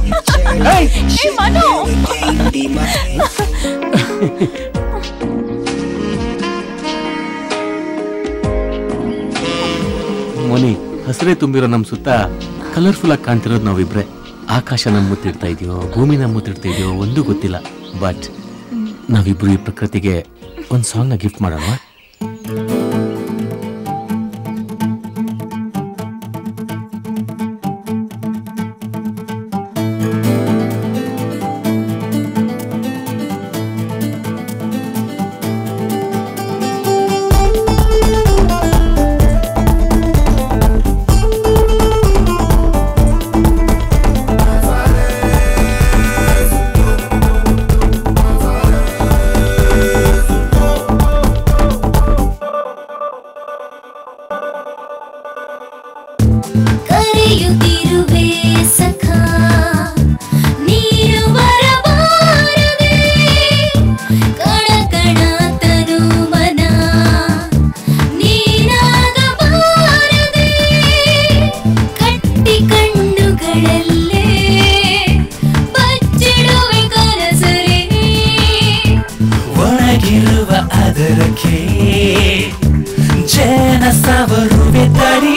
Speaker 6: ಮೊನಿ, ಹಸಿರೇ ತುಂಬಿರೋ ನಮ್ ಸುತ್ತ ಕಲರ್ಫುಲ್ ಆಗಿ ಕಾಣ್ತಿರೋದು ನಾವಿಬ್ರೆ. ಆಕಾಶ ನಮ್ ಮುತ್ತಿಡ್ತಾ ಇದೆಯೋ, ಭೂಮಿ ನಮ್ ಮುತ್ತಿಡ್ತಾ ಇದೆಯೋ ಒಂದು ಗೊತ್ತಿಲ್ಲ. ಬಟ್ ನಾವಿಬ್ರು ಈ ಪ್ರಕೃತಿಗೆ ಒಂದ್ ಸಾಂಗ್ ನ ಗಿಫ್ಟ್ ಮಾಡೋಣ.
Speaker 9: ಕರೆಯುತ್ತಿರುವೆ ಸಖಾ,
Speaker 10: ಮನಸವರುವೆ ತಡಿ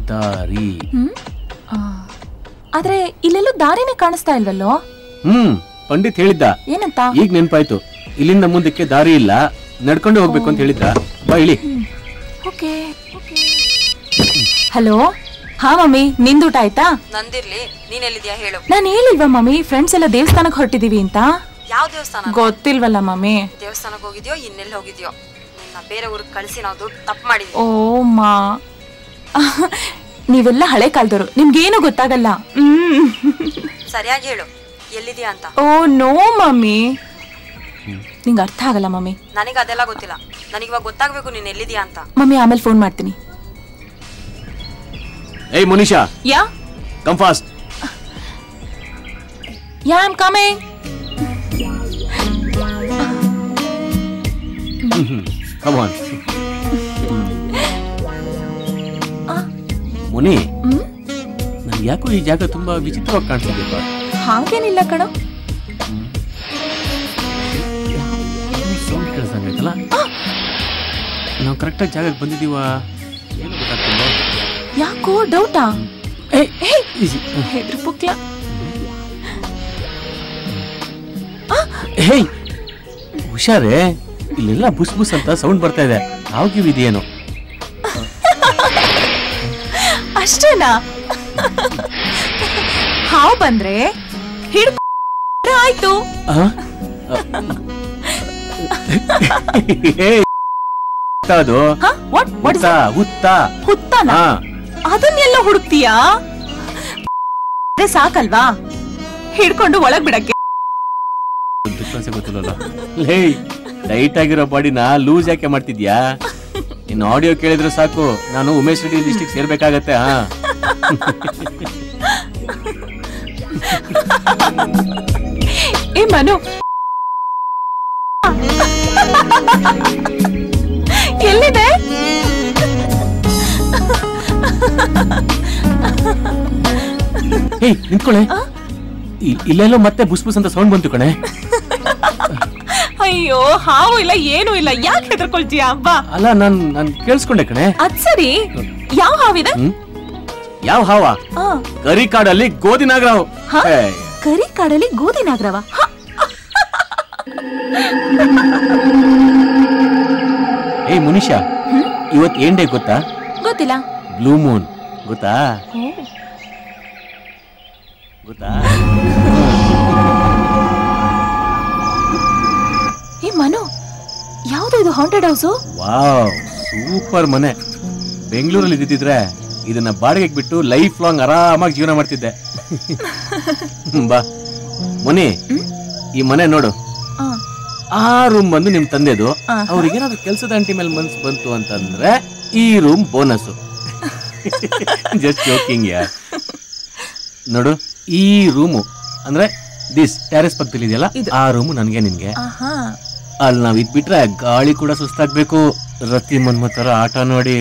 Speaker 6: ದಾರಿ.
Speaker 3: ಆದ್ರೆ ಇಲ್ಲೆಲ್ಲೂ ದಾರಿನೇ ಕಾಣಿಸ್ತಾ ಇಲ್ವಲ್ಲೋ?
Speaker 6: ಪಂಡಿತ್ ಹೇಳಿದ್ದ.
Speaker 3: ಏನಂತ?
Speaker 6: ಈಗ ನೆನ್ಪಾಯ್ತು. ಇಲ್ಲಿಂದ ಮುಂದಕ್ಕೆ ದಾರಿ ಇಲ್ಲ, ನಡ್ಕೊಂಡು ಹೋಗ್ಬೇಕು ಅಂತ ಹೇಳಿದ್ದ. ಬಾ ಇಳಿ.
Speaker 3: ಹಲೋ, ಹಾ ಮಮ್ಮಿ, ನಿಂದೂಟ ಆಯ್ತಾ?
Speaker 11: ನಂದಿರ್ಲಿ, ನೀನ್ ಎಲ್ಲಿದ್ಯಾ ಹೇಳು.
Speaker 3: ನಾನು ಹೇಳಿಲ್ವಾ ಮಮ್ಮಿ, ಫ್ರೆಂಡ್ಸ್ ಎಲ್ಲ ದೇವಸ್ಥಾನಕ್ಕೆ ಹೊರಟಿದೀವಿ ಅಂತ?
Speaker 11: ಯಾವ ದೇವಸ್ಥಾನ?
Speaker 3: ಗೊತ್ತಿಲ್ವಲ್ಲ ಮಮ್ಮಿ.
Speaker 11: ದೇವಸ್ಥಾನಕ್ಕೆ ಹೋಗಿದ್ಯೋ ಇನ್ನೆಲ್ಲಿ ಹೋಗಿದ್ಯೋ? ನಿನ್ನ ಬೇರೆ ಊರಿಗೆ ಕಳಿಸಿ ನಾವು ದೊಡ್ಡ ತಪ್ಪು ಮಾಡಿದ್ವಿ.
Speaker 3: ಓ ಮಾ, ನೀವೆಲ್ಲ ಹಳೆ ಕಾಲದವರು, ನಿಮ್ಗೇನು ಗೊತ್ತಾಗಲ್ಲ.
Speaker 11: ಸರಿಯಾಗಿ ಹೇಳು, ಎಲ್ಲಿದ್ಯಾ ಅಂತ.
Speaker 3: ಓ ನೋ ಮಮ್ಮಿ, ನಿಂಗೆ ಅರ್ಥ ಆಗಲ್ಲ ಮಮ್ಮಿ.
Speaker 11: ನನಗೆ ಅದೆಲ್ಲ ಗೊತ್ತಿಲ್ಲ, ನನಗೆ ಇವಾಗ ಗೊತ್ತಾಗಬೇಕು ನೀನ್ ಎಲ್ಲಿದ್ಯಾ ಅಂತ.
Speaker 3: ಮಮ್ಮಿ ಆಮೇಲೆ ಫೋನ್ ಮಾಡ್ತೀನಿ.
Speaker 6: ಏಯ್ Munisha,
Speaker 3: yeah
Speaker 6: come fast.
Speaker 3: Yeah I am coming.
Speaker 6: Come on. Muni, ನನ್ಗೆ ಯಾಕೋ ಈ ಜಾಗ ತುಂಬಾ ವಿಚಿತ್ರವಾಗಿ ಕಾಣಿಸ್ತಿದೆಯಪ್ಪ.
Speaker 3: ಹಾಗೇನಿಲ್ಲ ಕಣ,
Speaker 6: ಸೌಂಡ್ ಕೇಳಿಸಂಗೈತಲ್ಲ. ನಾವು ಕರೆಕ್ಟಾಗಿ ಜಾಗಕ್ಕೆ ಬಂದಿದೀವ? ಏನು ಗೊತ್ತಾಗ್ತಿಲ್ಲ.
Speaker 3: ಯಾಕೋ ಡೌಟಾ? ಹೆದ್ರು ಪುಕ್ಲ.
Speaker 6: ಹೇಯ್ ಹುಷಾರೇ, ಇಲ್ಲೆಲ್ಲ ಬುಸ್ ಬುಸ್ ಅಂತ ಸೌಂಡ್ ಬರ್ತಾ ಇದೆ. ಹಾವು ಇದೆಯೇನು?
Speaker 3: ಅಷ್ಟೇನಾ? ಹಾವು ಬಂದ್ರೆ ಹಿಡ್ ಆಯ್ತು.
Speaker 6: ಅದು
Speaker 3: ಹುತ್ತನ ಅದನ್ನೆಲ್ಲ ಹುಡುಕ್ತೀಯಾ? ಸಾಕಲ್ವಾ ಹಿಡ್ಕೊಂಡು ಒಳಗ್ ಬಿಡಕ್ಕೆ.
Speaker 6: ಗೊತ್ತಿಲ್ಲ. ಲೇ, ಟೈಟ್ ಆಗಿರೋ ಬಾಡಿನ ಲೂಸ್ ಯಾಕೆ ಮಾಡ್ತಿದ್ಯಾ? ಇನ್ನು ಆಡಿಯೋ ಕೇಳಿದ್ರೆ ಸಾಕು, ನಾನು ಉಮೇಶ್ ರೆಡ್ಡಿ ಲಿಸ್ಟಿಗೆ ಸೇರ್ಬೇಕಾಗತ್ತೆ.
Speaker 3: ಏ ಮನು, ಎಲ್ಲಿದೆ?
Speaker 6: ನಿಂತ್ಕೊಳ್ಳೆ. ಇಲ್ಲೆಲ್ಲೋ ಮತ್ತೆ ಬುಸ್ ಬುಸ್ ಅಂತ ಸೌಂಡ್ ಬಂತು ಕಣೆ.
Speaker 3: ಅಯ್ಯೋ, ಹಾವು ಇಲ್ಲ ಏನು ಇಲ್ಲ, ಯಾಕೆ ಹೆದರ್ಕೊಳ್ತೀಯ? ಹಬ್ಬ
Speaker 6: ಅಲ್ಲ, ನಾನ್ ಕೇಳಿಸ್ಕೊಂಡೆ ಕಣೆ.
Speaker 3: ಅದ್ ಸರಿ, ಯಾವ ಹಾವಿದೆ?
Speaker 6: ಯಾವ ಹಾವ? ಕರಿಕಾಡಲ್ಲಿ ಗೋಧಿ ನಾಗರಾವ್.
Speaker 3: ಕರಿಕಾಡಲ್ಲಿ ಗೋಧಿ ನಾಗರಾವ?
Speaker 6: ಏಯ್ ಮುನಿಷಾ, ಇವತ್ ಏನ್ ಡೇ ಗೊತ್ತಾ?
Speaker 3: ಗೊತ್ತಿಲ್ಲ.
Speaker 6: ಬ್ಲೂ ಮೂನ್ ಗೊತ್ತಾ? ಗೊತ್ತಾ?
Speaker 3: ಏ ಮನು, ಯಾವ್ದು ಇದು ಹಾಂಟೆಡ್ ಹೌಸು?
Speaker 6: ವಾವ್, ಸೂಪರ್ ಮನೆ. ಬೆಂಗಳೂರಲ್ಲಿ ಇದ್ದಿದ್ರೆ ಇದನ್ನ ಬಾಡಿಗೆಗೆ ಬಿಟ್ಟು ಲೈಫ್ ಲಾಂಗ್ ಆರಾಮಾಗಿ ಜೀವನ ಮಾಡ್ತಿದ್ದೆ. ಬಾ ಮುನಿ, ಈ ಮನೆ ನೋಡು. ಆ ರೂಮ್ ಬಂದು ನಿಮ್ ತಂದೆದು. ಅವ್ರಿಗೇನಾದ್ರು ಕೆಲ್ಸದ ಅಂಟಿ ಮೇಲೆ ಮನ್ಸು ಬಂತು ಅಂತಂದ್ರೆ ಈ ರೂಮ್ ಬೋನಸ್. ಜಸ್ಟ್ ಜೋಕಿಂಗ್ ಯಾರ್. ನೋಡು, ಈ ರೂಮು ಅಂದ್ರೆ ದಿಸ್ ಟೆರೆಸ್ ಪಕ್ಕದಲ್ಲಿ ಇದೆಯಲ್ಲ, ಆ ರೂಮು ನನ್ಗೆ ನಿನ್ಗೆ. ಅಲ್ಲಿ ನಾವ್ ಇದ್ಬಿಟ್ರೆ ಗಾಳಿ ಕೂಡ ಸುಸ್ತಾಗ್ಬೇಕು. ರತಿ ಮನ್ಮಥರ ಆಟ ನೋಡಿ.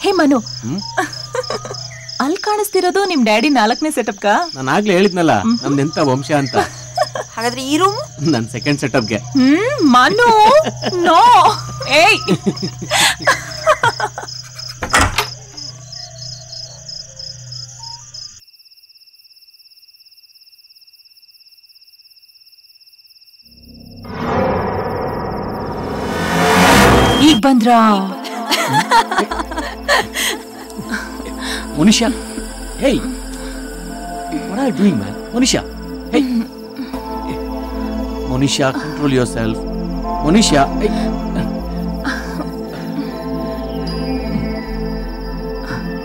Speaker 3: ಹೇ ಮನು, ಅಲ್ಲಿ ಕಾಣಿಸ್ತಿರೋದು ನಿಮ್ ಡ್ಯಾಡಿ 4ನೇ ಸೆಟಪ್.
Speaker 6: ನಾನು ಆಗ್ಲೇ ಹೇಳಿದ್ನಲ್ಲ ನಮ್ದೆಂತ ವಂಶ ಅಂತ.
Speaker 11: ಹಾಗಾದ್ರೆ ಈ ರೂಮ್
Speaker 6: ನನ್ ಸೆಕೆಂಡ್ ಸೆಟಪ್ಗೆ.
Speaker 3: ಮನು ನೋ. ಏಯ್, ಈಗ ಬಂದ್ರ?
Speaker 6: Munisha, hey, what are you doing, man? Monisha, hey. Monisha, control yourself. Monisha, hey.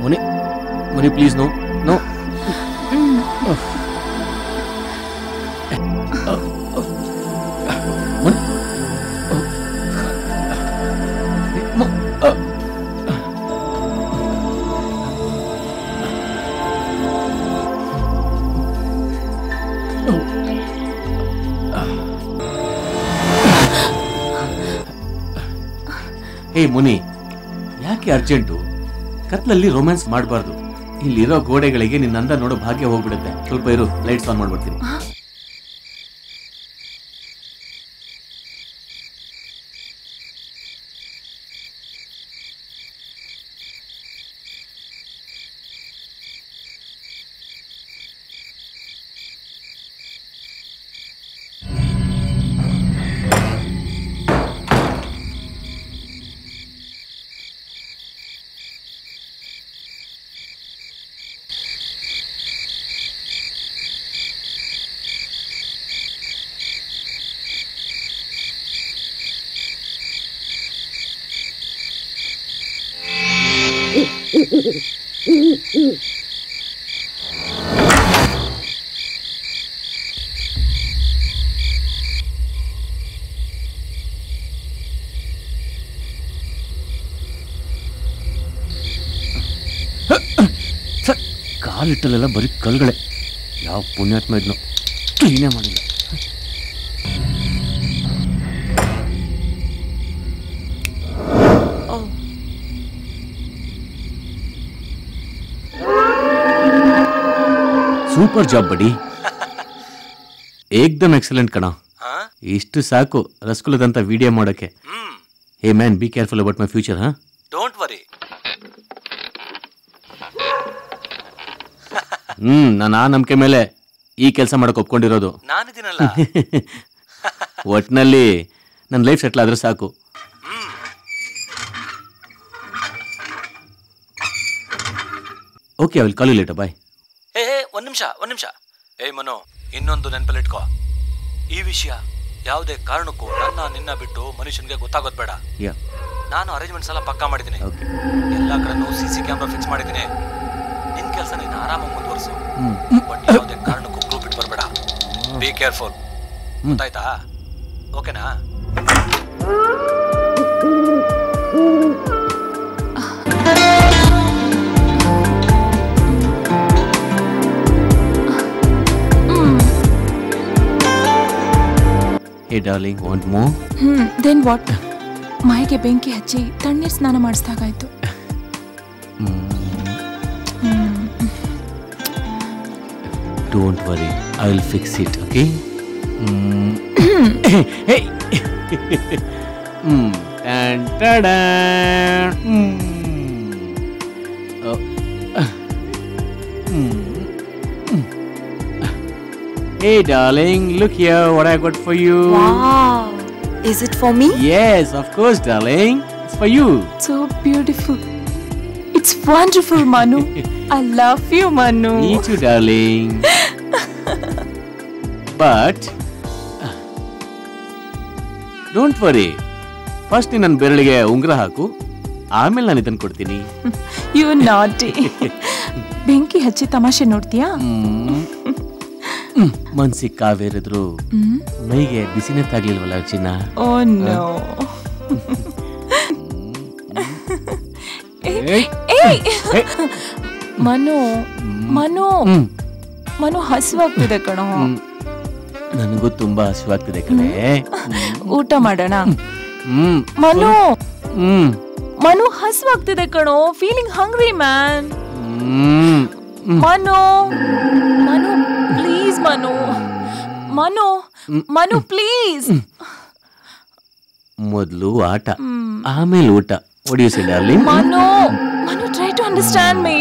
Speaker 6: Moni, please, no. ಹೇ ಮುನಿ, ಯಾಕೆ ಅರ್ಜೆಂಟು? ಕತ್ಲಲ್ಲಿ ರೊಮ್ಯಾನ್ಸ್ ಮಾಡಬಾರ್ದು. ಇಲ್ಲಿರೋ ಗೋಡೆಗಳಿಗೆ ನಿನ್ನ ಅಂದ ನೋಡೋ ಭಾಗ್ಯ ಹೋಗ್ಬಿಡುತ್ತೆ. ಸ್ವಲ್ಪ ಇರು, ಲೈಟ್ಸ್ ಆನ್ ಮಾಡ್ಬಿಡ್ತೀನಿ. ಕಾಲಿಟ್ಟಲ್ಲೆಲ್ಲ ಬರೀ ಕಲ್ಗಳೇ. ಯಾವ ಪುಣ್ಯಾತ್ಮ ಇದ್ನೋ, ಕ್ಲೀನೇ ಮಾಡಿಲ್ಲ. ಸೂಪರ್ ಜಾಬ್ ಬಡಿ, ಏಕ್ದಮ್ ಎಕ್ಸಲೆಂಟ್ ಕಣ. ಇಷ್ಟು ಸಾಕು ರಸಗುಲ್ಲದಂತ ವಿಡಿಯೋ ಮಾಡೋಕೆ. Hey man, be careful about my future.
Speaker 10: Don't worry.
Speaker 6: ನಾನು ಆ ನಂಬಿಕೆ ಮೇಲೆ ಈ ಕೆಲಸ ಮಾಡಕ್ ಒಪ್ಕೊಂಡಿರೋದು.
Speaker 10: ನಾನಿದ್ದೀನಲ್ಲ.
Speaker 6: ಒಟ್ನಲ್ಲಿ ನನ್ನ ಲೈಫ್ ಸೆಟ್ಲ್ ಆದ್ರೆ ಸಾಕು. Okay, I will call you later. Bye.
Speaker 10: ಒಂದ್ ನಿಮಿಷ. ಏಯ್ ಮನು, ಇನ್ನೊಂದು ನೆನಪಲ್ಲಿಟ್ಕೋ. ಈ ವಿಷಯ ಯಾವುದೇ ಕಾರಣಕ್ಕೂ ನಿನ್ನ ಬಿಟ್ಟು ಮನುಷ್ಯನ್ಗೆ ಗೊತ್ತಾಗೋದ್ ಬೇಡ. ನಾನು ಅರೇಂಜ್ಮೆಂಟ್ಸ್ ಎಲ್ಲ ಪಕ್ಕಾ ಮಾಡಿದ್ದೀನಿ. ಎಲ್ಲ ಕಡೆನೂ CC ಕ್ಯಾಮ್ರಾ ಫಿಕ್ಸ್ ಮಾಡಿದ್ದೀನಿ. ನಿನ್ ಕೆಲಸ ನೀನು ಆರಾಮಾಗಿ ಮುಂದುವರಿಸು. ಬಟ್ ಯಾವುದೇ ಕಾರಣಕ್ಕೂ ಗ್ರೂಪ್ ಬಿಟ್ಟು ಬರಬೇಡ. Be careful. ಗೊತ್ತಾಯ್ತಾ? ಓಕೆನಾ?
Speaker 6: Hey darling, want more?
Speaker 3: Then what? ಮೈಗೆ ಬೆಂಕಿ ಹಚ್ಚಿ ತಣ್ಣೀರ್ ಸ್ನಾನ ಮಾಡಿಸ್ದಾಗಾಯ್ತು.
Speaker 6: Don't worry, I will fix it, okay? Hey. And ta-da! Hey darling, look here what I got for you.
Speaker 3: Wow. Is it for me?
Speaker 6: Yes, of course darling. It's for you.
Speaker 3: So beautiful. It's wonderful, Manu. I love you, Manu.
Speaker 6: Me too, darling. But don't worry. First ನೀನು ನನ್ನ ಬೆರಳಿಗೆ ಉಂಗುರ ಹಾಕು, ಆಮೇಲೆ ನಾನು ಇದನ್ನು ಕೊಡ್ತೀನಿ.
Speaker 3: You naughty. ಬೆಂಕಿ ಹಚ್ಚಿ ತಮಾಷೆ ನೋಡ್ತೀಯಾ?
Speaker 6: ಮನ್ಸಿಗೆ ಕಾವೇರಿದ್ರು ಮೈಗೆ ಬಿಸಿನೇ ತಾಗ್ಲಿಲ್ವಲ್ಲ ಚಿನ್ನ.
Speaker 3: Oh no. ಮನು ಹಸಿವಾಗ್ತಿದೆ ಕಣೋ.
Speaker 6: ನನಗೂ ತುಂಬಾ ಹಸಿವಾಗ್ತಿದೆ ಕಣೆ.
Speaker 3: ಊಟ ಮಾಡೋಣ. ಮನು ಹಸಿವಾಗ್ತಿದೆ ಕಣೋ. Feeling hungry man. Manu please. Manu please.
Speaker 6: ಮೊದಲು ಆಟ, ಆಮೇಲೆ ಊಟ. What do you say, darling?
Speaker 3: Manu, try to understand me.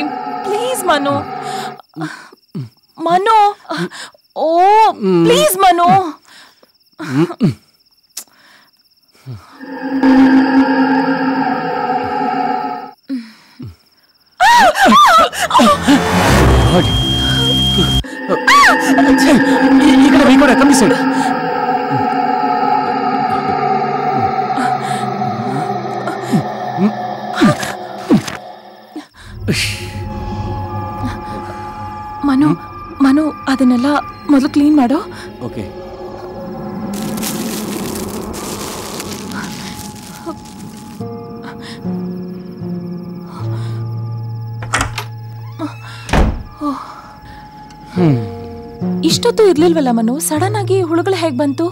Speaker 3: Please, Manu. Oh, please, Manu.
Speaker 6: Come this side.
Speaker 3: Manu ಅದನ್ನೆಲ್ಲ ಮೊದಲು ಕ್ಲೀನ್ ಮಾಡೋ.
Speaker 6: ಓಕೆ.
Speaker 3: ಇಷ್ಟೊತ್ತು ಇರ್ಲಿಲ್ವಲ್ಲ ಮನು, ಸಡನ್ ಆಗಿ ಹುಳುಗಳು ಹೇಗ್ ಬಂತು?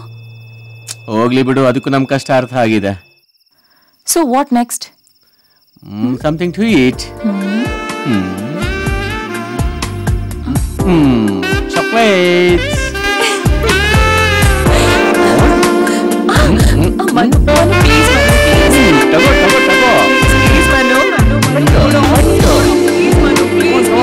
Speaker 6: ಹೋಗ್ಲಿ ಬಿಡು, ಅದಕ್ಕೂ ನಮ್ ಕಷ್ಟ ಅರ್ಥ ಆಗಿದೆ.
Speaker 3: So what next?
Speaker 6: Something to eat. Chocolates.
Speaker 3: Manu, please,
Speaker 6: Tago.
Speaker 3: Please, Manu. Please, Manu, please.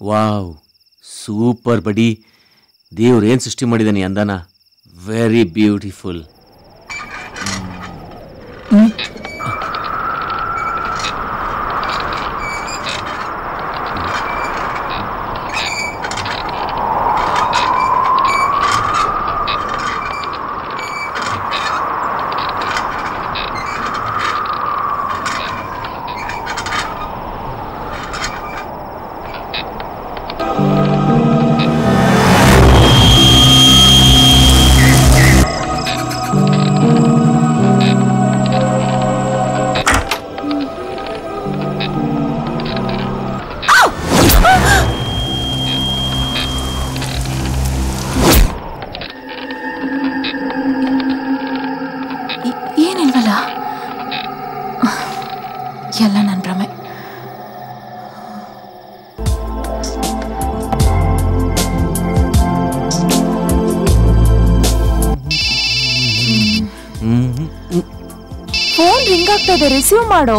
Speaker 6: Wow, super buddy. ದೇವ್ರು ಏನ್ ಸೃಷ್ಟಿ ಮಾಡಿದಾನೆ ಅಂದಾನ. Very beautiful.
Speaker 3: ಏನಿಲ್ವಲ್ಲ, ಎಲ್ಲ ನನ್ನ ಭ್ರಮೆ. ಫೋನ್ ರಿಂಗ್ ಆಗ್ತಾ ಇದೆ, ರಿಸೀವ್ ಮಾಡೋ.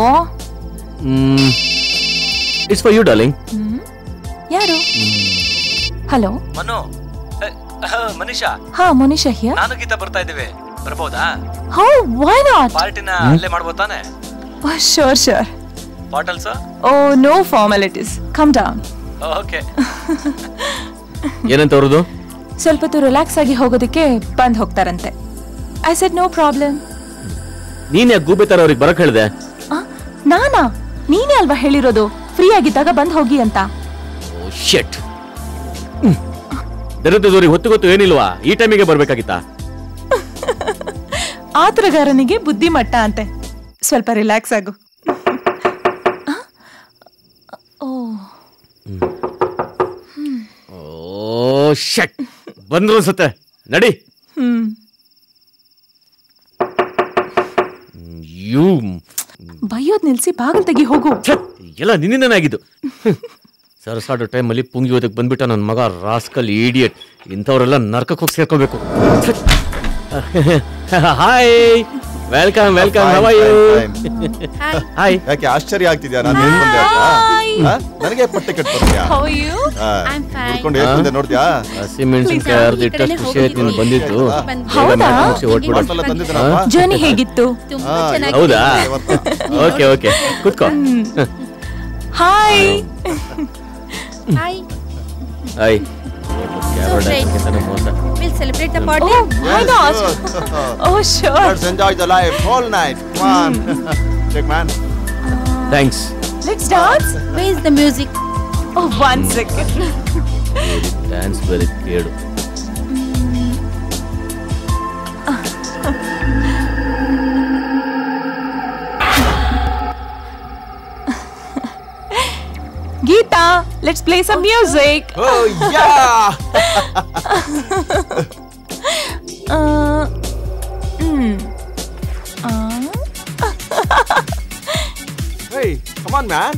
Speaker 6: It's for you darling.
Speaker 3: ಯಾರು? ಹಲೋ
Speaker 10: ಮನು, ಮನೀಷಾ.
Speaker 3: ಹಾ, ಮನೀಷಾ ಹಿಯರ್.
Speaker 10: ನಾನು ಗೀತಾ ಬರ್ತಾ ಇದ್ದೀವಿ, ಬರ್ಬೋದಾ?
Speaker 3: How, why not?
Speaker 10: ಪಾರ್ಟಿನ ಅಲ್ಲೇ ಮಾಡ್ಬೋದು ತಾನೆ?
Speaker 3: Sure sure.
Speaker 10: Bottles?
Speaker 3: Oh, no formalities, come down.
Speaker 10: Okay.
Speaker 6: ಏನಂತ ಅವ್ರದ್ದು?
Speaker 3: ಸ್ವಲ್ಪ ಹೊತ್ತು ರಿಲ್ಯಾಕ್ಸ್ ಆಗಿ ಹೋಗೋದಕ್ಕೆ ಬಂದ್ ಹೋಗ್ತಾರಂತೆ. I said no problem.
Speaker 6: ನೀನ್ ಯಾಕೆ ಗೂಬೆ ತರ ಅವ್ರಿಗೆ ಬರಕ್ ಹೇಳಿದೆ?
Speaker 3: ನಾನಾ? ನೀನೇ ಅಲ್ವಾ ಹೇಳಿರೋದು ಫ್ರೀ ಆಗಿದ್ದಾಗ ಬಂದ್ ಹೋಗಿ ಅಂತ.
Speaker 6: ಶೆಟ್. ದರಿದ್ರದವ್ರಿಗೆ ಹೊತ್ತು ಗೊತ್ತು ಏನಿಲ್ವಾ? ಈ ಟೈಮಿಗೆ ಬರ್ಬೇಕಾಗಿತ್ತಾ?
Speaker 3: ಆತರಗಾರನಿಗೆ ಬುದ್ಧಿ ಮಟ್ಟ ಅಂತೆ. ಸ್ವಲ್ಪ ರಿಲ್ಯಾಕ್ಸ್ ಆಗು.
Speaker 6: ಓ ಶೆಟ್, ಬಂದ್ರು ಅನ್ಸುತ್ತೆ, ನಡಿ. ಯು
Speaker 3: ಬೈಯೋದ್ ನಿಲ್ಸಿ ಬಾಗಿಲು ತೆಗಿ ಹೋಗು.
Speaker 6: ಎಲ್ಲ ನಿನ್ನಿಂದನೇ ಆಗಿದ್ದು. ಸರಸಾಡೋ ಟೈಮಲ್ಲಿ ಪುಂಗಿ ಓದಕ್ಕೆ ಬಂದ್ಬಿಟ್ಟ ನನ್ನ ಮಗ, ರಾಸ್ಕಲ್ ಇಡಿಯಟ್. ಇಂಥವರೆಲ್ಲ ನರ್ಕಕ್ಕೆ ಹೋಗಿ ಸೇರ್ಕೋಬೇಕು. Hi, welcome welcome. How are you? Hi.
Speaker 1: ಯಾಕೆ ಆಶ್ಚರ್ಯ ಆಗ್ತಿದ್ಯಾ? ನಾನು ಹೇಳ್ಕೊಂಡೆ ಅಂತ ನನಗೆ ಪಟ್ಟೆ ಕಟ್ ಬರ್ತೀಯಾ?
Speaker 3: How are you?
Speaker 8: I am fine.
Speaker 1: ಹೇಳ್ಕೊಂಡು ಹೇಳ್ಕೊಂಡೆ ನೋಡ್ದ್ಯಾ?
Speaker 6: ಹಸಿಮೆಣಸಿನಕಾಯಿ ಅರ್ಧ ಇಟ್ಟಷ್ಟು ಖುಷಿ ಆಯ್ತು ನೀನು ಬಂದಿದ್ದು.
Speaker 3: ಹೌದಾ? ಜರ್ನಿ ಹೇಗಿತ್ತು?
Speaker 8: ತುಂಬಾ ಚೆನ್ನಾಗಿ.
Speaker 6: ಹೌದಾ? ಓಕೆ ಓಕೆ, ಕೂತ್ಕೋ.
Speaker 3: Hi.
Speaker 8: Hi.
Speaker 6: Hi.
Speaker 8: So great. We'll celebrate the party.
Speaker 3: Oh, why not? Oh, sure.
Speaker 1: Let's enjoy the life whole night. Come on. Check, man.
Speaker 6: Thanks.
Speaker 3: Let's dance.
Speaker 8: Where is the music?
Speaker 3: Oh, 1 second.
Speaker 6: Dance very ಕೇಳು.
Speaker 3: Geeta, let's play some music.
Speaker 1: Oh, yeah. Hey, come on, man.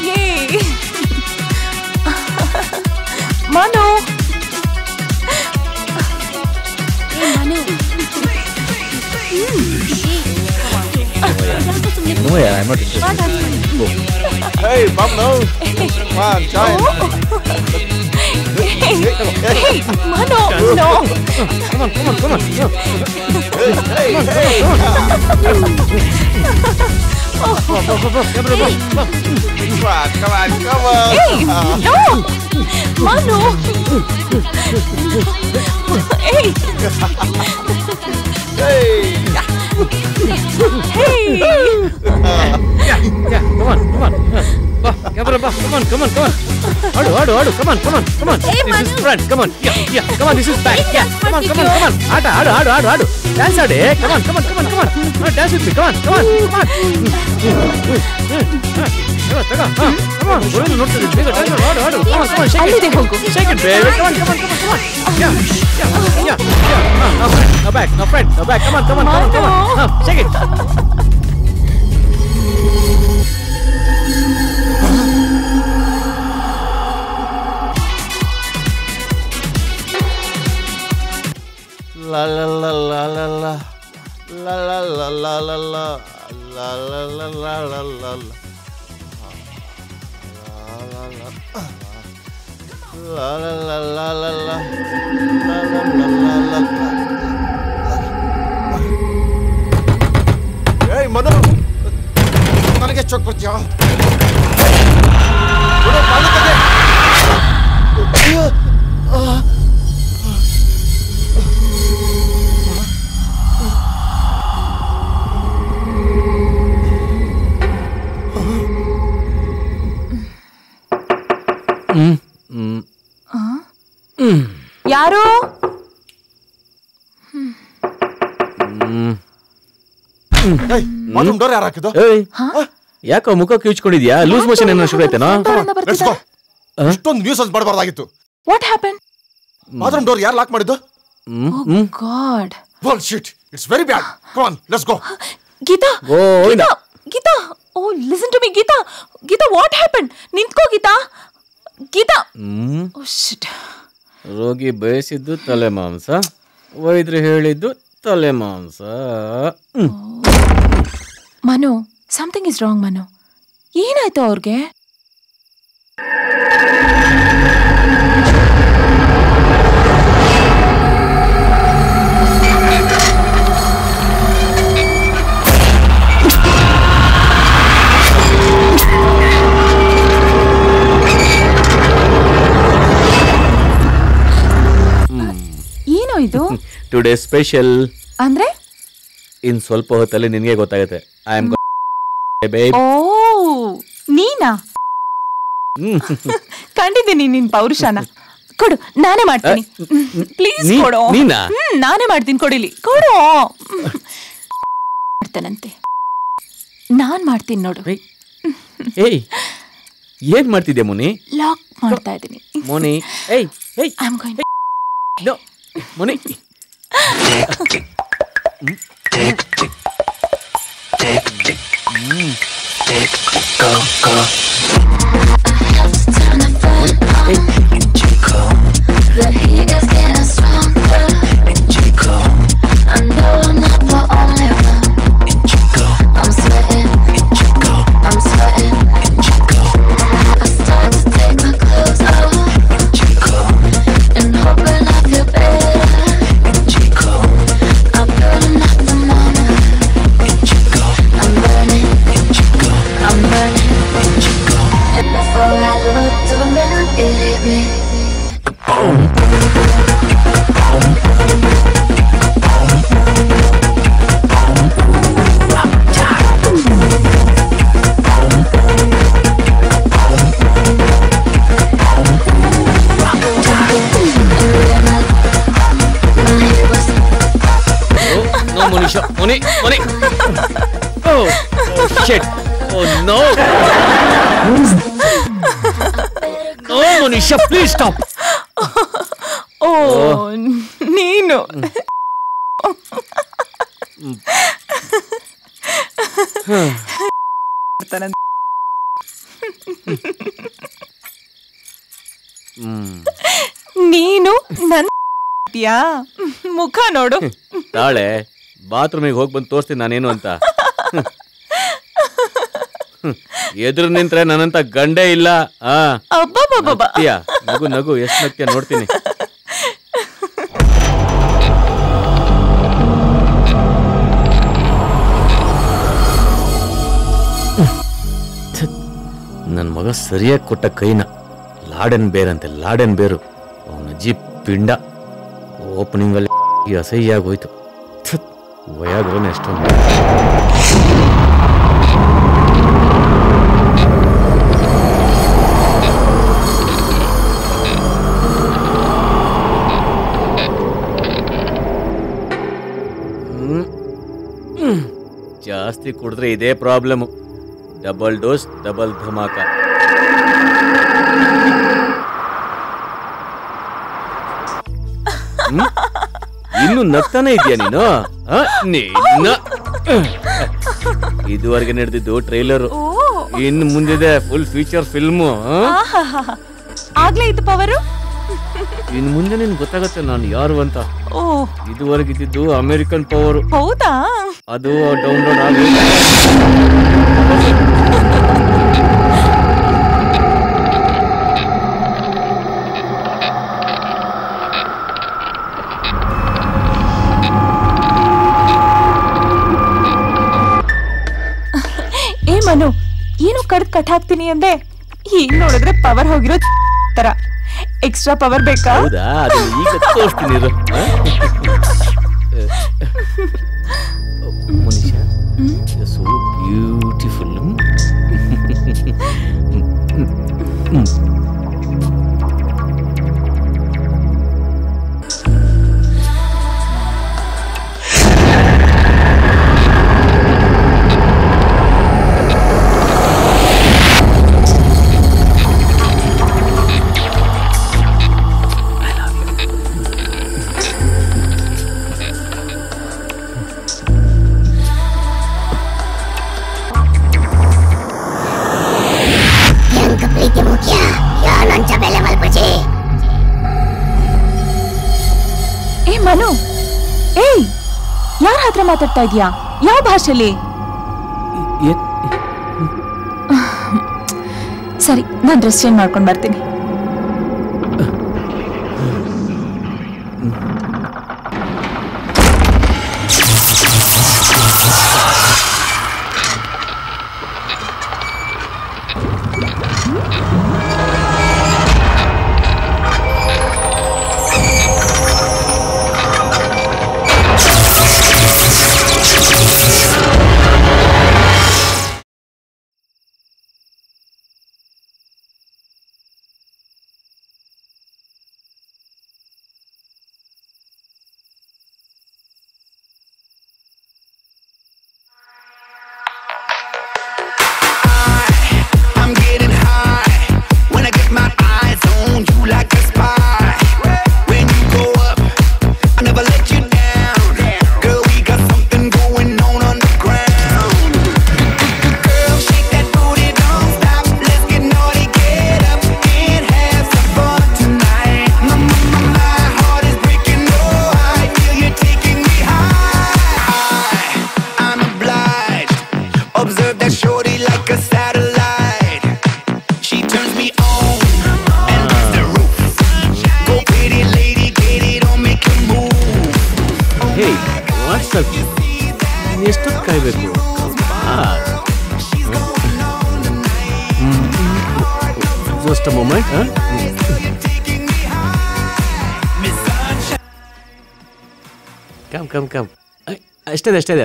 Speaker 3: Yay. Manu.
Speaker 8: Hey, Manu.
Speaker 6: No, yeah, I'm not interested. Go.
Speaker 1: Hey, bum, no. Come on, join.
Speaker 3: Hey, Manu, no.
Speaker 6: Come on, come on, come on. No.
Speaker 1: Hey, hey, hey. Come on, come on.
Speaker 3: Hey, no. Manu. Hey.
Speaker 1: Hey.
Speaker 3: Hey.
Speaker 6: Yeah, come on, come on. Come on, come on, come on. Adu, come on, come on, come on.
Speaker 8: Hey,
Speaker 6: this
Speaker 8: Manu.
Speaker 6: is front, come on. Yeah, come on, this is back.
Speaker 8: Hey,
Speaker 6: Yeah, come on, come on, come on. Adu. Dance ade. Come on, come on, come on, come on. No, dance with me. Come on, come on, come on. Come on. Adu. Come on, come on, shake
Speaker 3: ಅಲ್ಲಿದೆ
Speaker 6: it.
Speaker 3: ಹೋಗು.
Speaker 6: Shake it, baby. Come on, come on, come on, come on. Yeah. No front, no back, no front, no back. Come on, come on, come on, come on. Shake it.
Speaker 1: La la la la la la. La la la la la la la la la la la la la. La la la la la la. La la la la la la. Hey Manu, ನನಗೆ ಚೋಕ್ ಬರ್ತೀಯಾ?
Speaker 3: ಯಾರು?
Speaker 1: Door ಯಾರು ಹಾಕಿದ್ದು?
Speaker 6: ಯಾಕೋ ಮುಖ ಕಿಚ್ಕೊಂಡಿದ್ಯಾ? Loose motion ಏನೋ ಶುರು ಆಯ್ತೇನೋ?
Speaker 1: ಇಷ್ಟೊಂದು ನ್ಯೂಸ್ ಮಾಡಬಾರ್ದಾಗಿತ್ತು.
Speaker 3: What happen?
Speaker 1: ಬಾತ್ರೂಮ್ ಡೋರ್ ಯಾರು ಲಾಕ್ ಮಾಡಿದ್ದು?
Speaker 3: God.
Speaker 1: Bullshit. It's very bad. Come on, let's go.
Speaker 3: Geeta, Geeta, Geeta. Oh, listen to me, Geeta. Geeta, what happened? ನಿಂತ್ಕೋ ಗೀತಾ. ಗೀತಾ. Oh shit.
Speaker 6: ರೋಗಿ ಬಯಸಿದ್ದು ತಲೆ ಮಾಂಸ, ವೈದ್ಯರು ಹೇಳಿದ್ದು ತಲೆ ಮಾಂಸ.
Speaker 3: Manu, something is wrong Manu. ಏನಾಯ್ತು ಅವ್ರಿಗೆ? ಏನೋ ಇದು?
Speaker 6: ಟುಡೇ ಸ್ಪೆಷಲ್
Speaker 3: ಅಂದ್ರೆ
Speaker 6: ಇನ್ ಸ್ವಲ್ಪ ಹೊತ್ತಲ್ಲಿ ನಿನಗೆ ಗೊತ್ತಾಗುತ್ತೆ. I am babe.
Speaker 3: ಓ, ನೀನಾ? ಕಂಡಿದ್ದೀನಿ ನಿನ್ ಪೌರುಷನ. ಕೊಡು, ನಾನೇ ಮಾಡ್ತೀನಿ. ಪ್ಲೀಸ್ ಕೊಡು. ನಾನೇ ಮಾಡ್ತೀನಿ, ಕೊಡಿಲಿ, ಕೊಡು. ಮಾಡ್ತಾನಂತೆ. ನಾನ್ ಮಾಡ್ತೀನಿ ನೋಡು.
Speaker 6: ಏಯ್, ಏನ್ ಮಾಡ್ತಿದ್ಯಾ ಮುನಿ?
Speaker 3: ಲಾಕ್ ಮಾಡ್ತಾ ಇದ್ದೀನಿ.
Speaker 6: ಮುನಿ, ಏಯ್ ಏಯ್,
Speaker 3: I am going.
Speaker 6: No Muni.
Speaker 9: The heat is getting stronger. I know I'm not the only one. I'm sweating. I'm sweating. I start to take my clothes off and hoping I feel better. I'm burning up the moment. I'm burning. I'm burning. And before I look to a minute, it hit me.
Speaker 6: No, Monisha. Moni. Oh, shit. Oh, no. No, Monisha, please stop.
Speaker 3: ಓ, ನೀನು. ನೀನು ನನ್ನ ಮುಖ ನೋಡು.
Speaker 6: ತಾಳೆ, ಬಾತ್ರೂಮಿಗೆ ಹೋಗಿ ಬಂದು ತೋರಿಸ್ತೀನಿ ನಾನೇನು ಅಂತ. ಎದುರು ನಿಂತ್ರೆ ನನ್ನಂತ ಗಂಡೇ ಇಲ್ಲ. ನಗು ನಗು, ಎಷ್ಟು ನಗ್ತೀಯ ನೋಡ್ತೀನಿ. ನನ್ನ ಮಗ ಸರಿಯಾಗಿ ಕೊಟ್ಟ ಕೈನ. ಲಾಡೆನ್ ಬೇರಂತೆ, ಲಾಡೆನ್ ಬೇರು. ಅವನ ಅಜ್ಜಿ ಪಿಂಡ. ಓಪನಿಂಗ್ ಅಲ್ಲಿ ಅಸಹ್ಯ ಆಗೋಯ್ತು. ವಯಾಗ್ರನೇ ಎಷ್ಟೊಂದು. ಜಾಸ್ತಿ ಕುಡಿದ್ರೆ ಇದೇ problem. Double dose, double dhamaka. ಇನ್ನು ನಗ್ತಾನೆ ಇದೆಯಾ ನೀನು? ಇದುವರೆಗೆ ನಡೆದಿದ್ದು ಟ್ರೈಲರ್. ಇನ್ನು ಮುಂದಿದೆ ಫುಲ್ ಫೀಚರ್ ಫಿಲ್ಮು.
Speaker 3: ಆಗ್ಲೇ ಇತ್ತು ಪವರು.
Speaker 6: ಇನ್ ಮುಂದೆ ನಿನ್ ಗೊತ್ತಾಗತ್ತೆ ನಾನು ಯಾರು ಅಂತ.
Speaker 3: ಓ
Speaker 6: ಇದುವರೆಗಿದ್ದು ಅಮೆರಿಕನ್ ಪವರ್.
Speaker 3: ಹೌದಾ?
Speaker 6: ಅದು ಡೌನ್ಲೋಡ್ ಆಗಿ
Speaker 3: ಏ ಮನು, ಏನು ಕಟ್ ಹಾಕ್ತೀನಿ ಅಂದೆ, ಈಗ ನೋಡಿದ್ರೆ ಪವರ್ ಹೋಗಿರೋ ತರ. ಎಕ್ಸ್ಟ್ರಾ ಪವರ್ ಬೇಕಾ?
Speaker 6: ಹೌದಾ? ಅದನ್ನ ಈಗ ತೋರಿಸ್ತೀನಿ ಇರು. ಮನುಷ್ಯ ಸೋ ಬ್ಯೂಟಿಫುಲ್.
Speaker 3: ಏ ಮನು, ಏಯ್ ಯಾರ ಹತ್ರ ಮಾತಾಡ್ತಾ ಇದೀಯಾ? ಯಾವ ಭಾಷೆಲಿ? ಸರಿ, ನಾನು ಡ್ರೆಸ್ ಚೇಂಜ್ ಮಾಡ್ಕೊಂಡು ಬರ್ತೀನಿ. ಎಷ್ಟೊತ್ತು ಕಾಯ್ಬೇಕು? Just a moment. ಕಮ್ ಅಷ್ಟೇ.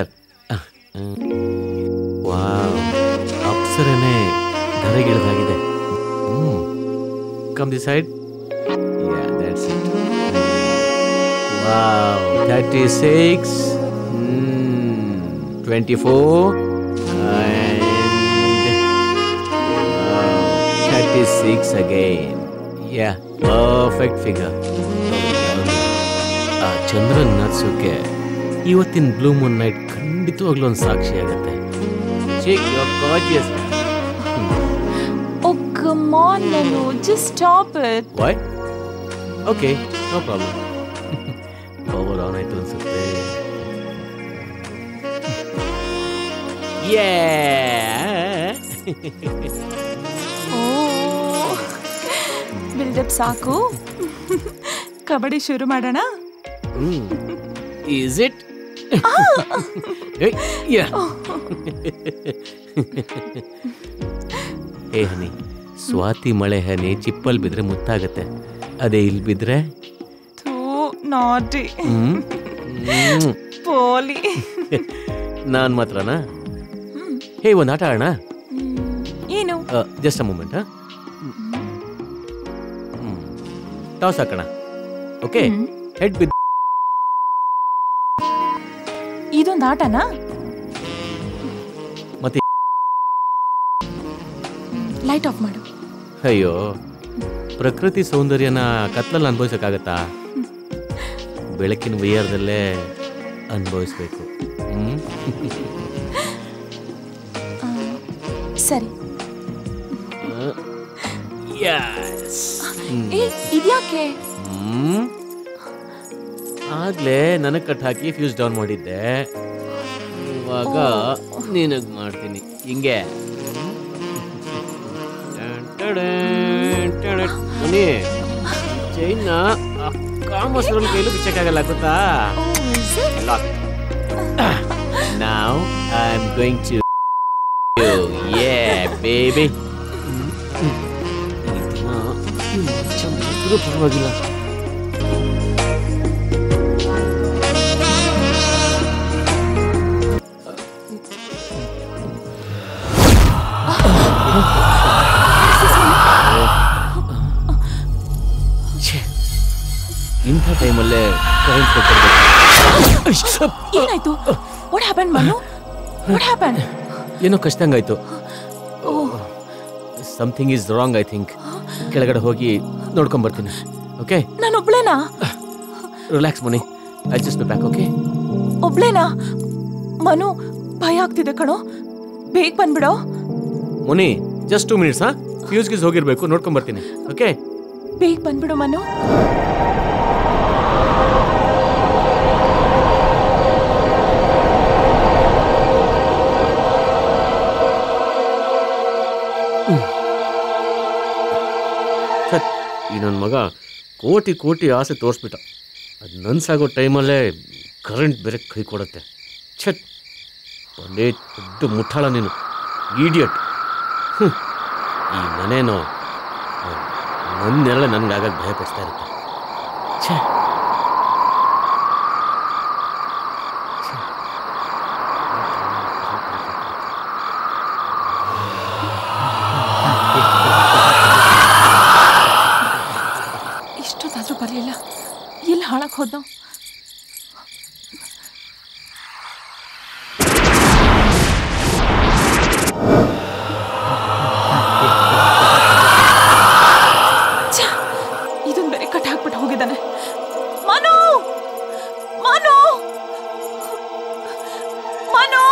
Speaker 3: ವಾವ್, ಅಪ್ಸರನೇ ಧರೆಗಿಳಿದಾಗಿದೆ. Come the side. Yeah, that's it. Wow, 36 24 and 36 again. Yeah, perfect figure. ಆ ಚಂದ್ರನ್ ನರ್ಸೋಕೆ ಇವತ್ತಿನ ಬ್ಲೂ ಮೂನ್ ನೈಟ್ ಖಂಡಿತವಾಗ್ಲೂ ಒಂದು ಸಾಕ್ಷಿ ಆಗುತ್ತೆ. Chick, you're gorgeous. Oh, come on, Nanu. Just stop it.
Speaker 6: Why? Okay, no problem. Power on ಆಯ್ತು ಅನ್ಸುತ್ತೆ.
Speaker 3: Build up ಸಾಕು. ಕಬಡ್ಡಿ ಶುರು ಮಾಡೋಣ.
Speaker 6: Is it? ಏ ಹನಿ, ಸ್ವಾತಿ ಮಳೆ ಹನಿ ಚಿಪ್ಪಲ್ ಬಿದ್ರೆ ಮುತ್ತಾಗತ್ತೆ, ಅದೇ ಇಲ್ಲಿ ಬಿದ್ರೆ
Speaker 3: ನಾಟಿ ಪೋಲಿ.
Speaker 6: ನಾನ್ ಮಾತ್ರನಾ? ಹೇ, ಒಂದು ಆಟ ಆಡೋಣ.
Speaker 3: ಏನು?
Speaker 6: Just a moment. ಟಾಸ್ ಹಾಕೋಣ. ಓಕೆ, ಹೆಡ್ ಬಿದ್ದು.
Speaker 3: ಇದೊಂದು ಆಟನಾ?
Speaker 6: ಮತ್ತೆ
Speaker 3: ಲೈಟ್ ಆಫ್ ಮಾಡು.
Speaker 6: ಅಯ್ಯೋ, ಪ್ರಕೃತಿ ಸೌಂದರ್ಯನ ಕತ್ಲಲ್ಲಿ ಅನುಭವಿಸಕ್ಕಾಗತ್ತಾ? ಬೆಳಕಿನ ವೈಯರ್ದಲ್ಲೇ ಅನುಭವಿಸ್ಬೇಕು.
Speaker 3: ಸರಿ. ಇದ್ಯಾಕೆ?
Speaker 6: ಆಗ್ಲೇ ನನಗ್ ಕಟ್ ಹಾಕಿ ಫ್ಯೂಸ್ ಡೌನ್ ಮಾಡಿದ್ದೆ, ಇವಾಗ ನಿನಗ್ ಮಾಡ್ತೀನಿ ಹಿಂಗೆ. ಚೈನ್ನ ಕಾಮರ್ಸ್ರನ್ ಕೈಲೂ ಬಿಚ್ಚಕ್ಕಾಗಲ್ಲ ಗೊತ್ತಾ? Now I'm going to yeah baby. ಪರವಾಗಿಲ್ಲ. ಇಂಥ ಟೈಮಲ್ಲೇ ಕರೆಂಟ್
Speaker 3: ಏನಾಯ್ತು? What happen Manu? What happen?
Speaker 6: ಏನೋ ಕಷ್ಟಂಗಾಯ್ತು. Something is wrong I think. ಕೆಳಗಡೆ ಹೋಗಿ ನೋಡ್ಕೊಂಡ್ ಬರ್ತೀನಿ. ಓಕೆ?
Speaker 3: ನಾನು ಒಬ್ಳೇನಾ?
Speaker 6: Relax Mani, I just be back. Okay?
Speaker 3: ಒಬ್ಳೇನಾ? ಮನು ಭಯ ಆಗ್ತಿದೆ ಕಣೋ, ಬೇಗ ಬಂದ್ಬಿಡೋ.
Speaker 6: Muni just 2 minutes. ಫ್ಯೂಸ್ ಗೀಸ್ ಹೋಗಿರ್ಬೇಕು, ನೋಡ್ಕೊಂಡ್ ಬರ್ತೀನಿ. ಓಕೆ?
Speaker 3: ಬೇಗ ಬಂದ್ಬಿಡು ಮನು.
Speaker 6: ಈ ನನ್ನ ಮಗ ಕೋಟಿ ಕೋಟಿ ಆಸೆ ತೋರಿಸ್ಬಿಟ್ಟ. ಅದು ನನ್ಸಾಗೋ ಟೈಮಲ್ಲೇ ಕರೆಂಟ್ ಬೇರೆ ಕೈ ಕೊಡುತ್ತೆ. ಛಟ್ ಒಂದೇ ದೊಡ್ಡ ಮುಟ್ಟಾಳ ನೀನು, ಈಡಿಯಟ್. ಈ ಮನೇನೋ ನನ್ನೆಲ್ಲ ನನಗಾಗಕ್ಕೆ ಭಯಪಡಿಸ್ತಾ ಇರುತ್ತೆ. ಛೇ
Speaker 3: ಇಷ್ಟೊತ್ತಾದ್ರೂ ಬರಲಿಲ್ಲ, ಎಲ್ಲಿ ಹಾಳಕ್ಕೆ ಹೋದ? ಇದನ್ ಬೇರೆ ಕಟ್ ಹಾಕ್ಬಿಟ್ಟು ಹೋಗಿದ್ದಾನೆ. ಮನು ಮನು ಮನು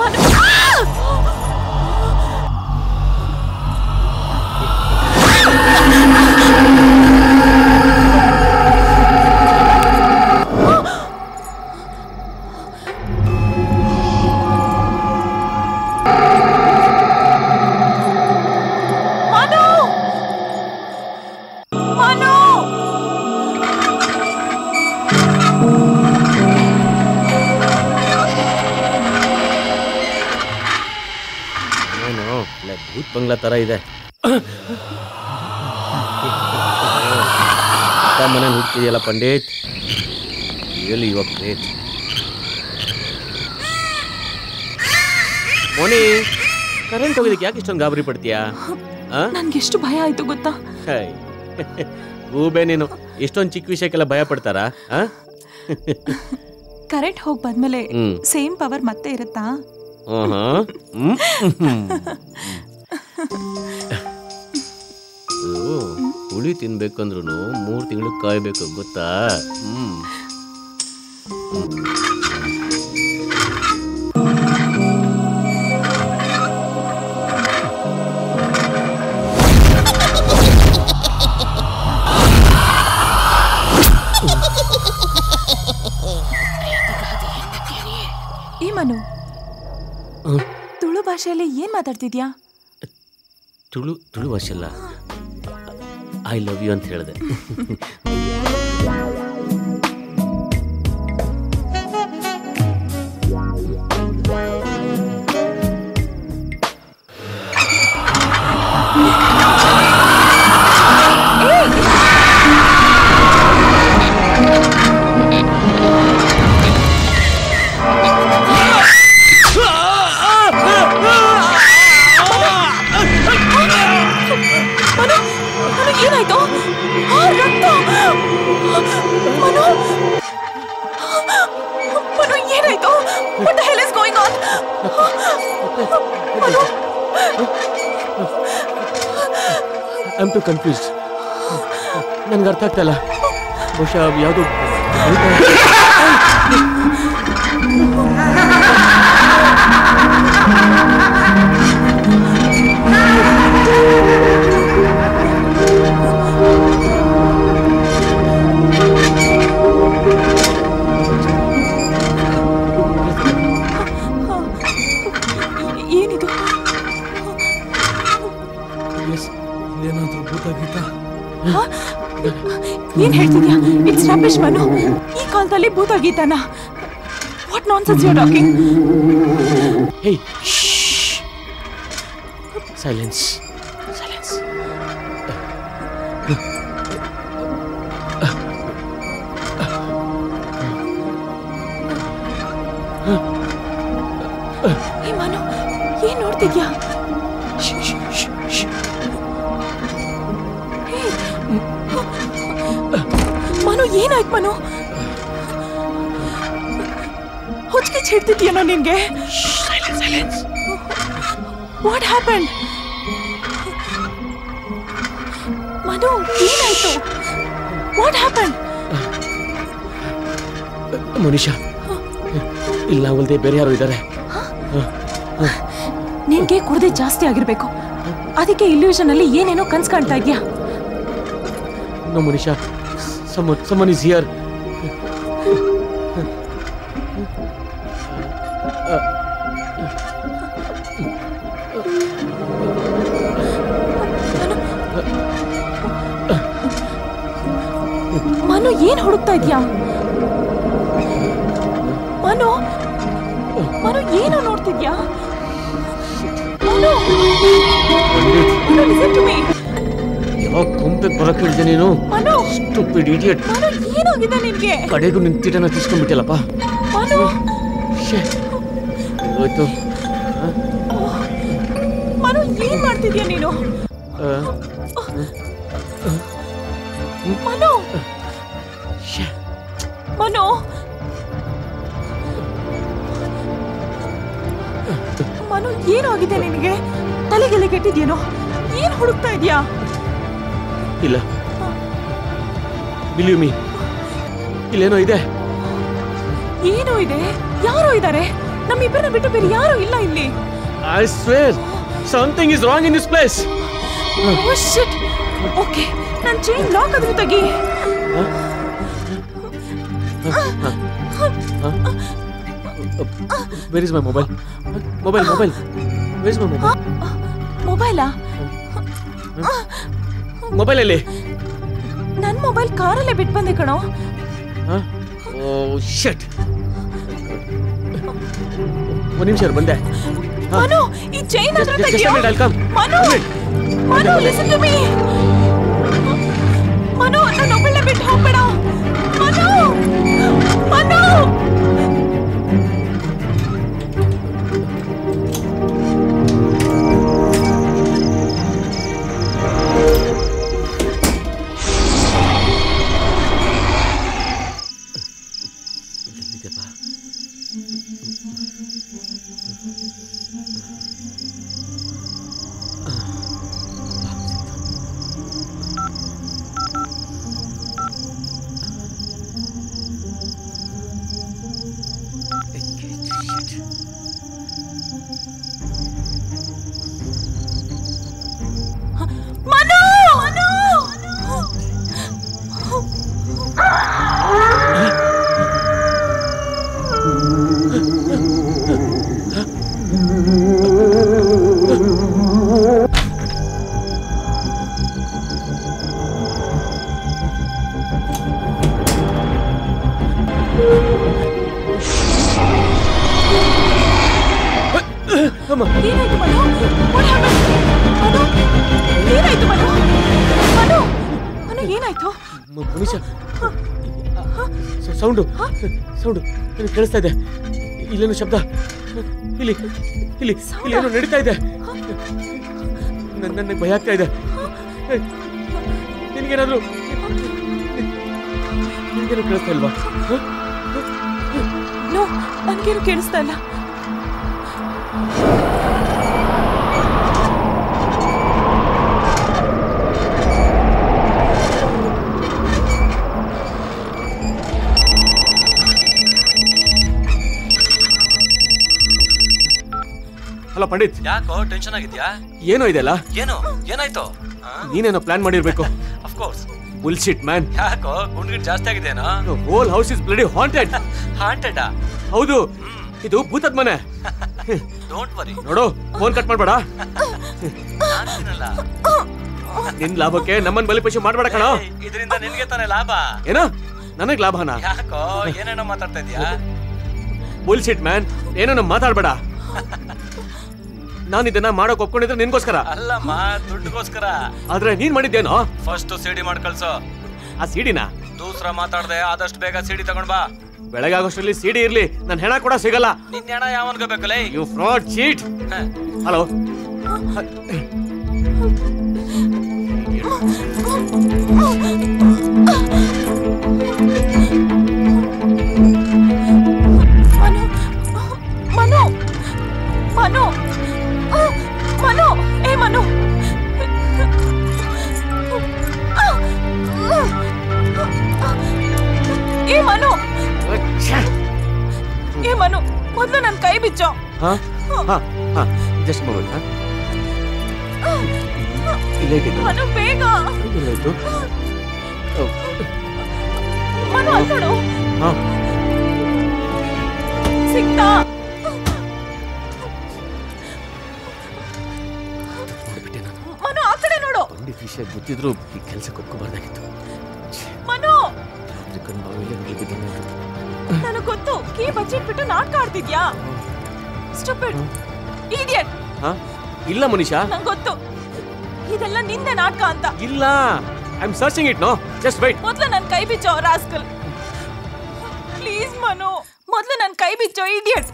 Speaker 3: ಮನು
Speaker 6: ಭೂತ್ ಬಂಗ್ಲಾ ತರ ಇದೆ. ಮನೇಲಿ ಹುಡ್ತಿದೆಯಲ್ಲ Pandit, really you are great. Moni, current ಹೋಗಿದ್ದಕ್ಕೆ ಯಾಕೆ ಇಷ್ಟೊಂದು ಗಾಬರಿ ಪಡ್ತೀಯಾ?
Speaker 3: ನನ್ಗೆ ಎಷ್ಟು ಭಯ ಆಯ್ತು ಗೊತ್ತಾ?
Speaker 6: ಗೂಬೆ ನೀನು, ಇಷ್ಟೊಂದು ಚಿಕ್ಕ ವಿಷಯಕ್ಕೆಲ್ಲ ಭಯ ಪಡ್ತಾರಾ?
Speaker 3: ಕರೆಂಟ್ ಹೋಗಿ ಬಂದ್ಮೇಲೆ ಸೇಮ್ ಪವರ್ ಮತ್ತೆ ಇರುತ್ತಾ?
Speaker 6: ಹುಳಿ ತಿನ್ಬೇಕಂದ್ರೂ 3 ತಿಂಗಳು ಕಾಯ್ಬೇಕು ಗೊತ್ತಾ?
Speaker 3: ಏ ಮನು, ತುಳು ಭಾಷೆಯಲ್ಲಿ ಏನ್ ಮಾತಾಡ್ತಿದ್ಯಾ?
Speaker 6: ತುಳು ಭಾಷೆ ಅಲ್ಲ, ಐ ಲವ್ ಯು ಅಂತ ಹೇಳಿದೆ.
Speaker 3: ಏನಾಯ್ತು? ಏನಾಯ್ತು? What the hell is going on?
Speaker 6: I'm too confused. ನನ್ಗೆ ಅರ್ಥ ಆಗ್ತಾ ಇಲ್ಲ. ಬಹುಶಃ ಯಾವುದು
Speaker 3: ಹೇಳ್ತಿದ್ಯಾ? ಇಟ್ಸ್ ರಮೇಶ್ ಮನು. ಈ ಕಾಲದಲ್ಲಿ ಭೂತ ಗೀತಾನ? What nonsense you are talking?
Speaker 6: Hey silence silence.
Speaker 3: Hey Manu, ಏನ್ ನೋಡ್ತಿದ್ಯಾ? ಮನು, ಏನಾಯ್ತು ಮನು? ಹೊಚ್ಕೆ ಚಿಡ್ತಿದ್ಯೇನೋ ನಿನ್ಗೆ? What happen? ಮನು, ಏನಾಯ್ತು? What happen?
Speaker 6: ಮನುಷ್ಯ ಇಲ್ಲ, ಅವಲ್ದೆ ಬೇರೆ ಯಾರು ಇದ್ದಾರೆ.
Speaker 3: ನಿನ್ಗೆ ಕುಡ್ದೆ ಜಾಸ್ತಿ ಆಗಿರ್ಬೇಕು, ಅದಕ್ಕೆ ಇಲ್ಯೂಷನ್ ಅಲ್ಲಿ ಏನೇನೋ ಕನ್ಸ್ ಕಾಣ್ತಾ ಇದ್ಯಾ?
Speaker 6: ನೋ ಮನುಷ್ಯ, someone is here.
Speaker 3: ಮನು, ಏನ್ ಹುಡುಕ್ತಾ ಇದ್ಯಾ? ಮನು, ಮನು, ಏನೋ ನೋಡ್ತಿದ್ಯಾ? Manu, listen to me.
Speaker 6: ಯಾವಾಗ ಕೊಂಪೆಗೆ ಬರಕ್ ಹೇಳ್ದೆ ನೀನು?
Speaker 3: Manu,
Speaker 6: stupid idiot.
Speaker 3: ಮನು, ಏನಾಗಿದೆ ನಿನ್ಗೆ?
Speaker 6: ಕಡೆಗೂ ನಿನ್ ತೀಟನ ತಿಸ್ಕೊಂಡ್ಬಿಟ್ಟಲ್ಲಪ್ಪ.
Speaker 3: ಮನು,
Speaker 6: ಹೋಯ್ತು.
Speaker 3: ಮನು, ಏನ್ ಮಾಡ್ತಿದ್ಯಾ ನೀನು? ಮನು, ಮನು, ಮನು, ಏನಾಗಿದೆ ನಿನಗೆ? ತಲೆಗೆಲೆ ಕೆಟ್ಟಿದ್ಯೇನೋ? ಏನ್ ಹುಡುಕ್ತಾ ಇದ್ಯಾ?
Speaker 6: ಇಲ್ಲ, ಬಿಲೀವ್ ಮೀ, ಇಲ್ಲೇನೋ ಇದೆ.
Speaker 3: ಏನೋ ಇದೆ? ಯಾರೋ ಇದ್ದಾರೆ? ನಮ್ಮಿಬ್ಬರನ್ನ ಬಿಟ್ಟು ಬೇರೆ ಯಾರು ಇಲ್ಲ ಇಲ್ಲಿ.
Speaker 6: I swear something is wrong in this place.
Speaker 3: Oh shit. Okay, ನನ್ನ ಚೈನ್ ಲಾಕ್ ಆದ್ರೂ ತೆಗಿ.
Speaker 6: Where is my mobile? Mobile. Where is my mobile?
Speaker 3: ಮೊಬೈಲಾ?
Speaker 6: ಮೊಬೈಲ್ ಅಲ್ಲಿ?
Speaker 3: ನನ್ನ ಮೊಬೈಲ್ ಕಾರಲ್ಲೇ ಬಿಟ್ಟು ಬಂದೆ ಕಣೋ.
Speaker 6: Oh shit. ಒಂದು ನಿಮಿಷ ಬಂದೆ.
Speaker 3: ಮನು, ಈ ಚೈನ್ ಹತ್ರ ತೆಗಿಯೋ. Manu, Manu, listen to me. Manu, ನನ್ನ ಒಬ್ಬಳನ್ನ ಬಿಟ್ಟು ಹೋಗ್ಬೇಡ. ಮನು, ಮನು. ಏನಾಯ್ತು ಮನು? What happened? ಮನು, ಏನಾಯ್ತು ಮನು? ಮನು, ಮನು, ಏನಾಯ್ತು?
Speaker 6: ಮನುಷ್ಯ ಸೌಂಡು ನನಗೆ ಕೇಳಿಸ್ತಾ ಇದೆ. ಇಲ್ಲೇನು ಶಬ್ದ? ಇಲ್ಲಿ ಏನೋ ನಡೀತಾ ಇದೆ. ನನಗೆ ಭಯ ಆಗ್ತಾ ಇದೆ. ನಿನಗೇನಾದ್ರೂ ಕೇಳಿಸ್ತಾ ಇಲ್ವಾ?
Speaker 3: ನೋ, ನನಗೇನು ಕೇಳಿಸ್ತಾ ಇಲ್ಲ.
Speaker 6: ಹಲೋ ಪಂಡಿತ್.
Speaker 10: ಯಾಕೋ ಟೆನ್ಷನ್ ಆಗಿದ್ಯಾ?
Speaker 6: ಏನೋ ಇದೆಲ್ಲ?
Speaker 10: ಏನಾಯ್ತು?
Speaker 6: ನೀನೇನೋ ಪ್ಲಾನ್ ಮಾಡಿರ್ಬೇಕು.
Speaker 10: Of course.
Speaker 6: Bullshit man.
Speaker 10: ಯಾಕೋ ಗುಂಡ್ಗಿಟ್ ಜಾಸ್ತಿ ಆಗಿದೆನಾ?
Speaker 6: Whole house is bloody haunted.
Speaker 10: ಹಾಂಟೆಡಾ?
Speaker 6: ಹೌದು, ಇದು ಭೂತದ ಮನೆ.
Speaker 10: Don't worry.
Speaker 6: ನೋಡು, ಫೋನ್ ಕಟ್ ಮಾಡ್ಬೇಡ.
Speaker 10: ನಾನಿದ್ದೀನಲ್ಲ.
Speaker 6: ನಿನ್ ಲಾಭಕ್ಕೆ ನಮ್ಮನ್ ಬಲಿಪಶು ಮಾಡ್ಬೇಡ ಕಣೋ.
Speaker 10: ಇದರಿಂದ ನಿನ್ಗೆ ತಾನೇ ಲಾಭ.
Speaker 6: ಏನೋ ನನಗ್ ಲಾಭನಾ?
Speaker 10: ಯಾಕೋ ಏನೇನೋ ಮಾತಾಡ್ತಾ ಇದೀಯಾ?
Speaker 6: ಬುಲ್ಶಿಟ್ ಮ್ಯಾನ್, ಏನೇನೋ ಮಾತಾಡ್ಬೇಡ. ನಾನು ಇದನ್ನ ಮಾಡೋಕ್ ಒಪ್ಕೊಂಡಿದ್ರೆ ನಿನ್ಗೋಸ್ಕರ
Speaker 10: ಅಲ್ಲಮ್ಮ, ದುಡ್ಡುಗೋಸ್ಕರ.
Speaker 6: ಆದ್ರೆ ನೀನ್ ಮಾಡಿದ್ದೇನೋ?
Speaker 10: ಫಸ್ಟ್ ಸಿಡಿ ಮಾಡಿ ಕಳ್ಸೋ.
Speaker 6: ಆ ಸಿಡಿನ
Speaker 10: ದೂಸರ ಮಾತಾಡ್ದೆ, ಆದಷ್ಟು ಬೇಗ ಸಿಡಿ ತಗೊಂಡ್ ಬಾ.
Speaker 6: ಬೆಳಗ್ಗೆ ಆಗೋಷ್ಟ್ರಲ್ಲಿ ಸಿಡಿ ಇರ್ಲಿ, ನನ್ ಹೆಣ ಕೂಡ ಸಿಗಲ್ಲ.
Speaker 10: ನಿನ್ ಹೆಣ ಯಾವನ್ಗೋ ಬೇಕಲ್ಲ?
Speaker 6: You fraud cheat. Hello,
Speaker 3: Manu Manu Manu ಏ ಮನು ಏ ಮನು ಏ ಮನು ಮೊದಲು ನನ್ನ ಕೈ ಬಿಚ್ಚೋ.
Speaker 6: ಜಸ್ಟ್ ಮೊಬೈಲ್
Speaker 3: ಮನು ಬೇಗ
Speaker 6: ಇಲ್ಲಾಯ್ತು.
Speaker 3: ಮನು ಅಲ್ತೋಡು ಸಿಗ್ತಾ. ಮನು ಆ ಕಡೆ ನೋಡು.
Speaker 6: ಪಂಡಿತ್ ವಿಷಯ ಗೊತ್ತಿದ್ರು ಈ ಕೆಲ್ಸಕ್ಕೆ ಒಪ್ಕೋಬಾರ್ದಾಗಿತ್ತು.
Speaker 3: ಮನು ನನಗೆ ಗೊತ್ತು, ಕೀ ಬಚ್ಚಿಟ್ಬಿಟ್ಟು ನಾಟಕ ಆಡ್ತಿದ್ಯಾ. Stupid idiot.
Speaker 6: ಇಲ್ಲ ಮನೀಷಾ,
Speaker 3: ನಂಗೆ ಗೊತ್ತು ಇದೆಲ್ಲ ನಿಂದೆ ನಾಟಕ ಅಂತ.
Speaker 6: ಇಲ್ಲ, I am searching it. No, just wait.
Speaker 3: ಮೊದಲು ನನ್ನ ಕೈ ಬಿಚ್ಚೋ ರಾಸ್ಕಲ್. ಪ್ಲೀಸ್ ಮನು, ಮೊದಲು ನನ್ನ ಕೈ ಬಿಚ್ಚೋ ಇಡಿಯಟ್.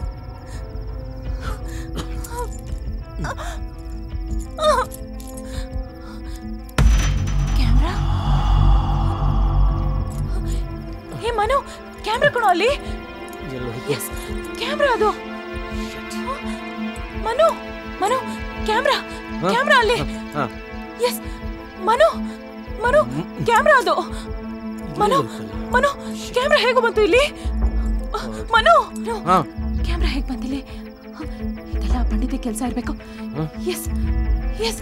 Speaker 3: ಕ್ಯಾಮ್ರಾ. ಹೇ ಮನು, ಕ್ಯಾಮ್ರಾ ಕೊಡು ಅಲ್ಲಿ. ಎಸ್, ಕ್ಯಾಮ್ರಾ ಅದು. ಮನು ಮನು, ಕ್ಯಾಮ್ರಾ ಕ್ಯಾಮ್ರಾ ಅಲ್ಲಿ. ಎಸ್ ಮನು ಮನು, ಕ್ಯಾಮ್ರಾ ಅದು. ಮನು ಮನು, ಕ್ಯಾಮ್ರಾ ಹೇಗೆ ಬಂತು ಇಲ್ಲಿ? ಮನು, ಕ್ಯಾಮ್ರಾ ಹೇಗೆ ಬಂದಿಲ್ಲಿ? ಇದೆಲ್ಲ ಪಂಡಿತ ಕೆಲಸ ಇರಬೇಕು. S S.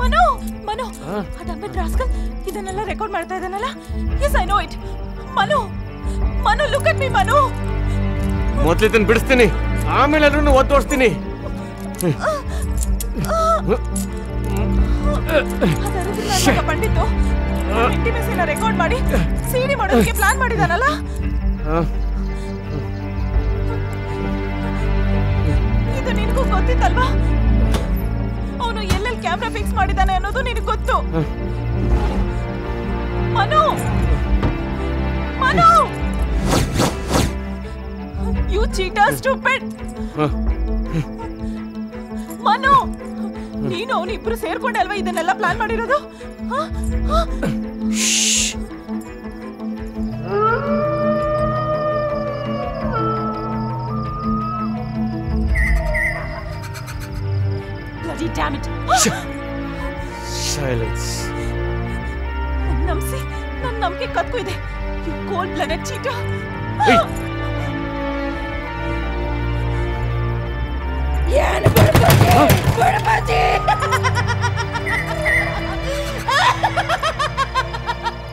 Speaker 3: ಮನು ಮನು, ಆ ಡಂಬಲ್ ರಾಸ್ಕಲ್ ಇದನ್ನೆಲ್ಲ ರೆಕಾರ್ಡ್ ಮಾಡ್ತಾ ಇದ್ದಾನಲ್ಲ. Yes, I know it. Manu Manu, look at me Manu.
Speaker 6: ಮೊದಲು ಇದನ್ನ ಬಿಡಿಸ್ತೀನಿ, ಆಮೇಲೆ ಅದನ್ನು ಒತ್ತೋಡಿಸ್ತೀನಿ.
Speaker 3: ಪಂಡಿತು ಇಂಟಿಮೆಸಿನ ರೆಕಾರ್ಡ್ ಮಾಡಿ ಸಿಡಿ ಮಾಡೋದಕ್ಕೆ ಪ್ಲಾನ್ ಮಾಡಿದಾನಲ್ಲ. ಇದು ನಿನಗೂ ಗೊತ್ತಿತ್ತಲ್ವಾ? ಅವನು ಎಲ್ಲೆಲ್ಲಿ ಕ್ಯಾಮ್ರಾ ಫಿಕ್ಸ್ ಮಾಡಿದಾನೆ ಅನ್ನೋದು ನಿನಗೆ ಗೊತ್ತು. Manu Manu, you cheater, stupid. Manu, ನೀನು ಅವನು ಇಬ್ರು ಸೇರ್ಕೊಂಡೆ ಅಲ್ವಾ ಇದನ್ನೆಲ್ಲ ಪ್ಲಾನ್ ಮಾಡಿರೋದು? Bloody damn it.
Speaker 6: Silence.
Speaker 3: ನಮ್ಸಿ, ನನ್ನ ನಂಬಿಕೆ ಕತ್ಕು ಇದೆ. You cold-blooded cheater. ಏನು ಬಡಬಾಜಿ.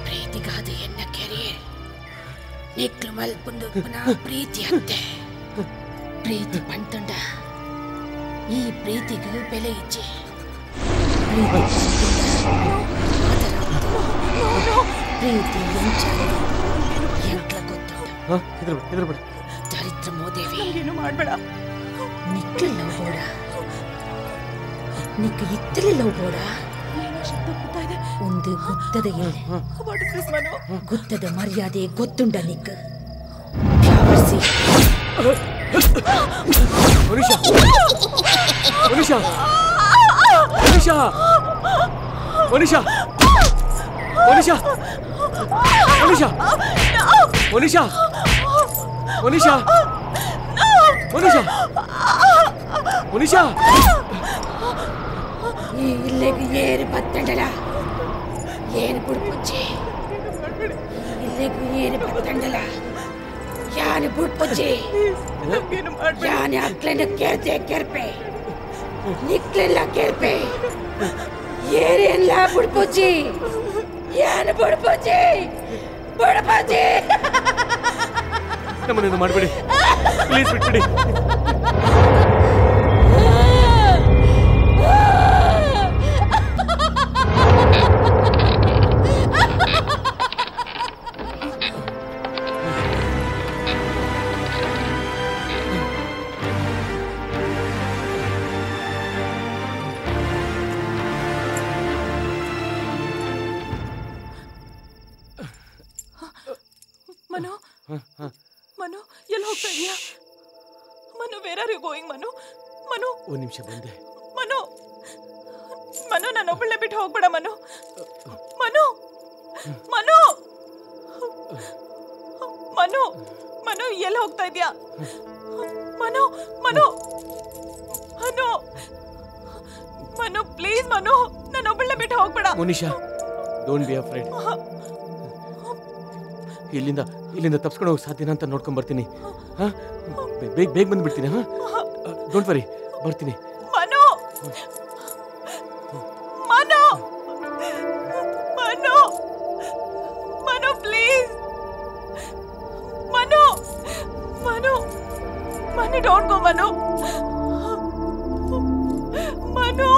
Speaker 12: ಪ್ರೀತಿಗಾದ ಎನ್ನ ಕೆರಿಯರ್ ನೆಕ್ಲು ಮಲ್ಪುಂದು ಪುನಃ ಪ್ರೀತಿ ಅಂತೆ. ಪ್ರೀತಿ ಪಂತುಂಡ ಈ ಪ್ರೀತಿಗೆ ಬೆಲೆ ಇಚ್ಚಿ. ಪ್ರೀತಿ ಎಂಟ್ಲ ಗೊತ್ತುಂಡ. ಚರಿತ್ರ ಮೋದೇವಿ
Speaker 3: ಏನು ಮಾಡಬೇಡ.
Speaker 12: ನಿಕ್ಲು ಲವ್ ಬೋಡ, ನಿಕ್ಕ ಇತ್ತಲಿ ಲವ್ ಬೋಡ. ಒಂದು ಗುತ್ತದ ಎಣ್ಣೆ, ಗುತ್ತದ ಮರ್ಯಾದೆ ಗೊತ್ತುಂಡ ನಿಕ್ಕ.
Speaker 6: ಮನುಷ್ಯ ಮನುಷ್ಯ ಮನುಷ್ಯ ಮನುಷ್ಯ ಮನುಷ್ಯ ಮನುಷ್ಯ ಮನುಷ್ಯ ಮನುಷ್ಯ ಮನುಷ್ಯ ಮನುಷ್ಯ
Speaker 12: ಇಲ್ಲಿಗೆ ಏರು ಬತ್ತಂಡಲ ಏನು ಬುಡ್ಪುಚ್ಚಿ. ಇಲ್ಲಿಗೆ ಏರು ಬತ್ತಂಡಲ ಯಾನು ಬುಡ್ಪುಚ್ಚಿ. ಯಾನು ಅಕ್ಲೆಂಡ ಕೇಳ್ತೆ ಕೆರ್ಪೆ ನಿಕ್ಲೆಲ್ಲ ಕೆರ್ಪೆ ಏರೆಲ್ಲ ಬುಡ್ಪುಚ್ಚಿ. ಯಾನು ಬುಡ್ಪುಚ್ಚಿ ಬುಡ್ಪುಚ್ಚಿ.
Speaker 6: ನಮ್ಮನ್ನು ಮಾಡಬೇಡಿ ಪ್ಲೀಸ್, ಬಿಟ್ಬಿಡಿ.
Speaker 3: ಮನು ಮನು ಎಲ್ಲಿ ಹೋಗ್ತಾ ಇದೀಯಾ Manu? Where are you going Manu? Manu
Speaker 6: ಒಂದು ನಿಮಿಷ ಬಂದೆ.
Speaker 3: ಮನು ಮನು ನಾನು ಒಬ್ಬಳನ್ನೇ ಬಿಟ್ಟು ಹೋಗ್ಬೇಡ ಮನು. ಮನು ಮನು ಮನು ಮನು ಎಲ್ಲಿ ಹೋಗ್ತಾ ಇದೀಯಾ ಮನು? ಮನು ಮನು ಮನು ಪ್ಲೀಸ್ ಮನು ನಾನು ಒಬ್ಬಳನ್ನೇ ಬಿಟ್ಟು ಹೋಗ್ಬೇಡ.
Speaker 6: Monisha don't be afraid. ಇಲ್ಲಿಂದ ತಪ್ಸ್ಕೊಂಡು ಹೋಗಿ ಸಾಧ್ಯನಾ ಅಂತ ನೋಡ್ಕೊಂಡ್ ಬರ್ತೀನಿ. ಬೇಗ ಬಂದ್ಬಿಡ್ತೀನಿ. ಡೋಂಟ್ ವರಿ, ಬರ್ತೀನಿ.
Speaker 3: Manu Manu Manu Manu please Manu Manu Manu don't go Manu Manu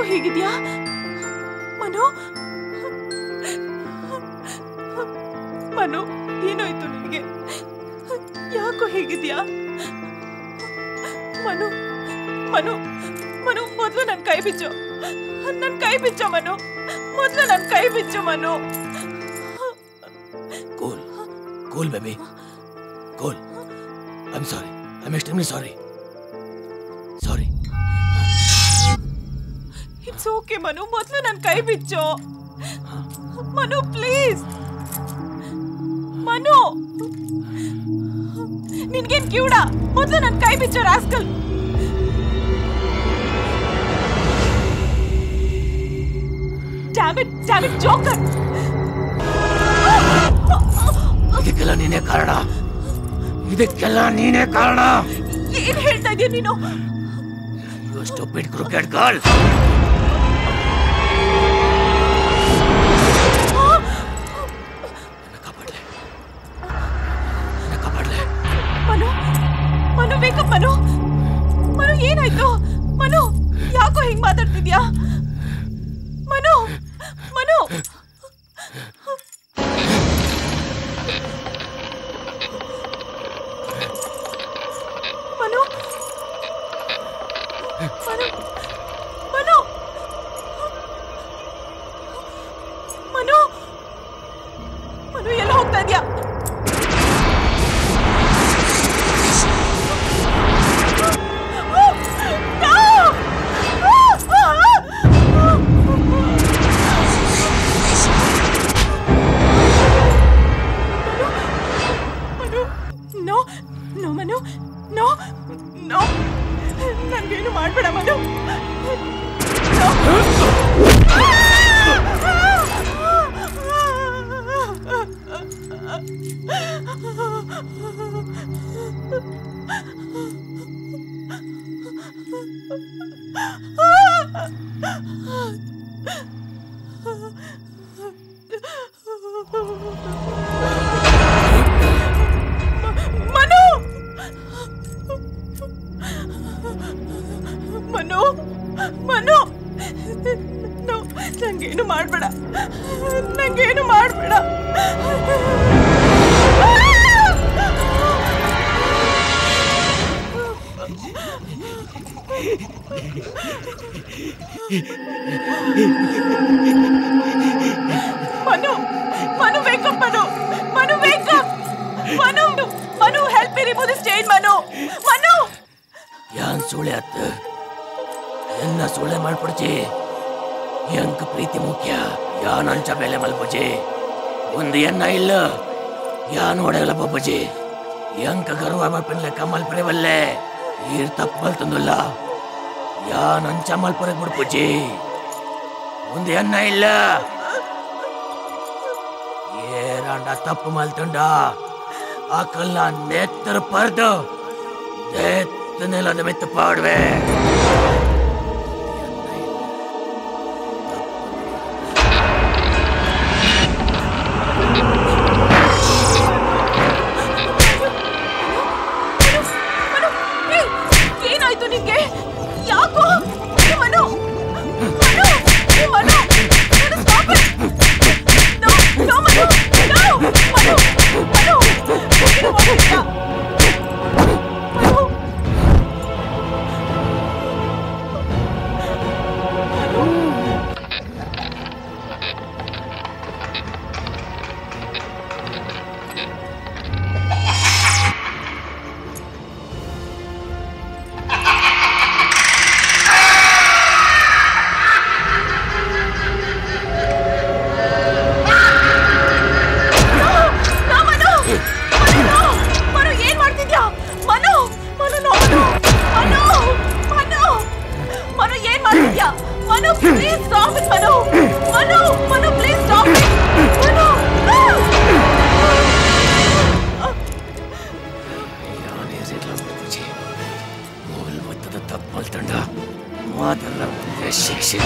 Speaker 3: ಹೇಗಿದ್ಯಾ ಮನು? ಮನು ಏನಾಯ್ತು ನಿನಗೆ? ಯಾಕೋ ಹೇಗಿದ್ಯಾ ಮನು? ಮನು ಮನು ಮೊದಲು ನನ್ನ ಕೈ ಬಿಚ್ಚು, ನನ್ನ ಕೈ ಬಿಚ್ಚು ಮನು, ಮೊದಲು ನನ್ನ ಕೈ ಬಿಚ್ಚು Manu.
Speaker 6: Cool cool baby cool. I am sorry, I am extremely sorry. Sorry.
Speaker 3: It's it's okay Manu, ಮೊದಲು ನನ್ನ ಕೈ ಬಿಚ್ಚು ಮನು, ಪ್ಲೀಸ್ ಮನು. ನಿನ್ಗೇನ್ ಕಿವುಡ? ಮೊದಲು ನನ್ನ ಕೈ ಬಿಚ್ಚೋ ರಾಸ್ಕಲ್. Damn it, Joker!
Speaker 13: ಇದಕ್ಕೆಲ್ಲ ನೀನೇ ಕಾರಣ. ಇದಕ್ಕೆಲ್ಲ ನೀನೇ ಕಾರಣ.
Speaker 3: ಏನ್ ಹೇಳ್ತಾ ಇದೀಯ ನೀನು?
Speaker 13: You stupid crooked girl.
Speaker 3: Manu wake up Manu. Manu ಏನಾಯ್ತು? ಮನು ಯಾಕೋ ಹಿಂಗ್ ಮಾತಾಡ್ತಿದ್ಯಾ? ಮನು ಮನು ಮನು ಮನು ಮನು ಮನು ಮನು ಎಲ್ಲ ಹೋಗ್ತಾ ಇದ್ಯಾ? ನನ್ಗೇನು ಮಾಡ್ಬೇಡ ಮನು. ಮನು ಮನು ನಂಗೇನು ಮಾಡ್ಬೇಡ, ನಂಗೇನು ಮಾಡ್ಬೇಡ. Manu Manu wake up Manu. Manu wake up Manu. Manu help me remove the stain Manu. Manu
Speaker 13: ಯಾನ್ ಸುಳ್ಳೆ ಅತ್ತ ಎನ್ನ ಸುಳ್ಳೆ ಮಾಡ್ಬಿಡ್ಜಿ. ಎಂಕ ಪ್ರೀತಿ ಮುಖ್ಯ. ಯಾನ್ ಅಂಚ ಮೇಲೆ ಮಲ್ಪಜಿ. ಒಂದು ಎನ್ನ ಇಲ್ಲ ಯಾನ್ ಹೊಡೆಯಲ್ಲ ಬಬ್ಬಜಿ. ಎಂಕ ಗರ್ವ ಮಲ್ಪನ್ಲೆ ಕಮ್ಮಲ್ ಪರೆವಲ್ಲೆ ಈರ್ ತಪ್ಪು ಮಲ್ತಂದುಲ್ಲ. ಯಾನ್ ಅಂಚ ಮಲ್ಪರೆ ಬಿಡ್ಪಜಿ. ಒಂದು ಎನ್ನ ಇಲ್ಲ ಏರಾಂಡ ತಪ್ಪು ಮಲ್ತಂಡ ಆಕಲ್ಲ ನೆತ್ತರ ಪರ್ದು ನೆಲದ ಮೆತ್ತು ಪಾಡ್ವೆ.
Speaker 3: ಏನಾಯ್ತು ನಿಂಗೆ? ಯಾಕೋ Manu Manu Manu stop it. No no Manu no Manu Manu Manu, please stop it, Manu! Manu, Manu, please stop it! Manu!
Speaker 13: ಯಾನೇ ಸಿಗ್ಲ ಮುಚ್ಚಿ ಮೂಲ್ ಒತ್ತದ ತಪ್ಪಲ್ತಂಡ ಮಾತಲ್ಲ ಒಂದೇ ಶಿಕ್ಷೆ.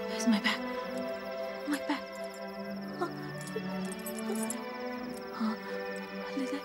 Speaker 3: Where's my bag? My bag. ಅಲ್ಲಿದೆ.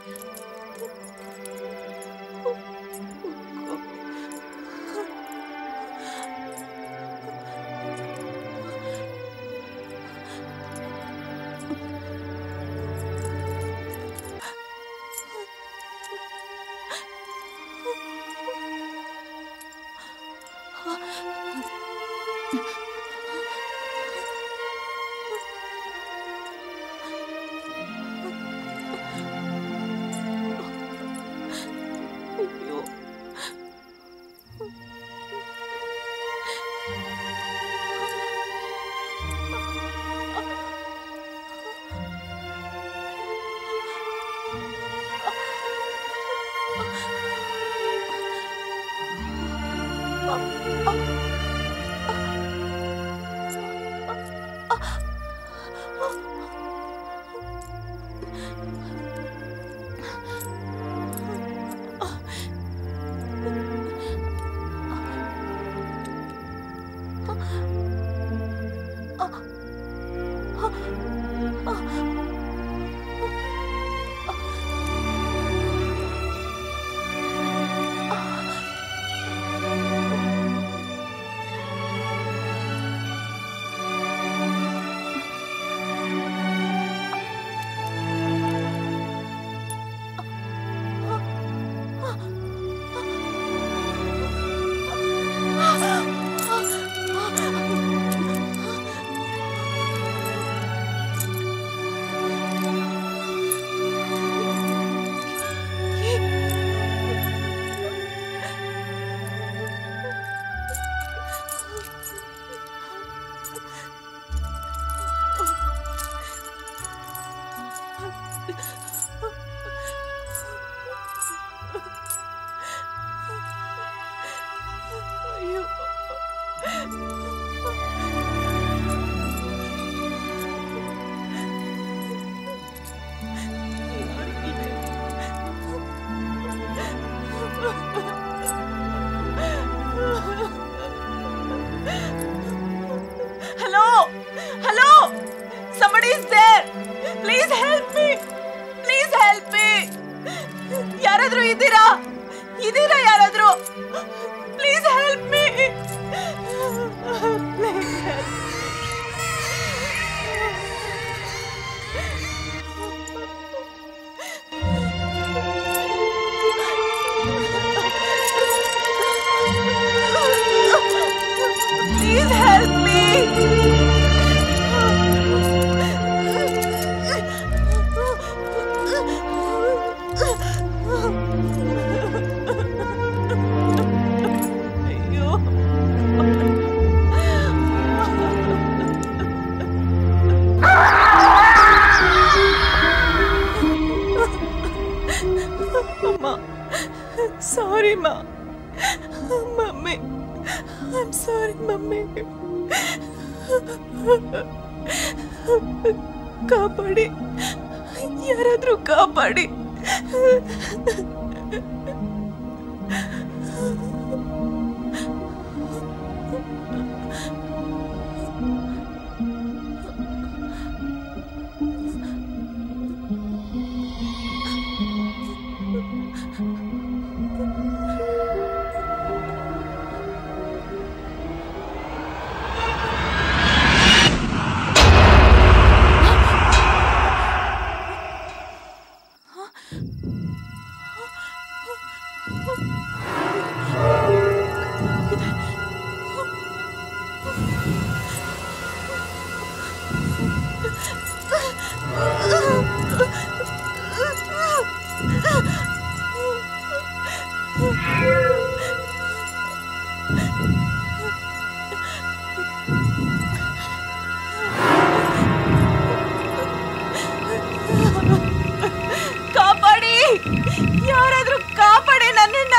Speaker 14: Sorry, Ma. Mummy.
Speaker 3: I'm sorry, mummy. ಕಾಪಾಡಿ, ಯಾರಾದ್ರೂ ಕಾಪಾಡಿ. ಕಾಪಾಡಿ, ಯಾರಾದ್ರೂ ಕಾಪಾಡಿ ನನ್ನನ್ನ.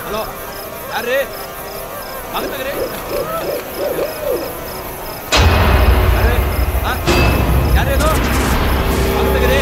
Speaker 10: ಹಲೋ, ಯಾರ್ರೀ? ಬಾಗಿಲು ಯಾರೇನು? ಬಾಗಿಲು ತೆಗೀರಿ.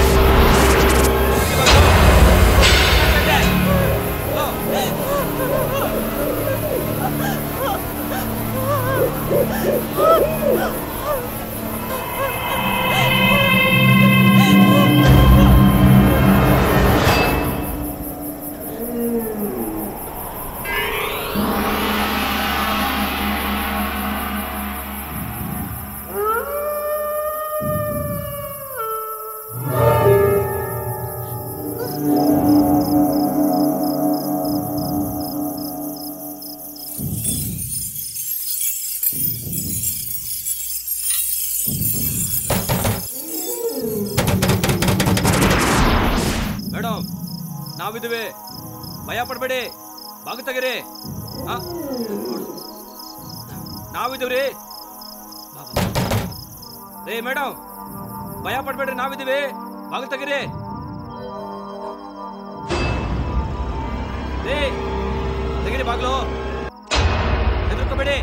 Speaker 10: ಮೇಡಮ್, ನಾವಿದ್ದೀವಿ, ಭಯ ಪಡ್ಬೇಡಿ, ಬಾಗಿಲು ತೆಗೀರಿ. ನಾವಿದ್ದೀವ್ರಿ. ರೇ ಮೇಡಮ್, ಭಯ ಪಡ್ಬೇಡ್ರಿ, ನಾವಿದ್ದೀವಿ, ಬಾಗಿಲು ತೆಗೀರಿ. ರೇ ತೆಗೀರಿ ಬಾಗಿಲು, ಹೆದರ್ಕೋಬೇಡಿ.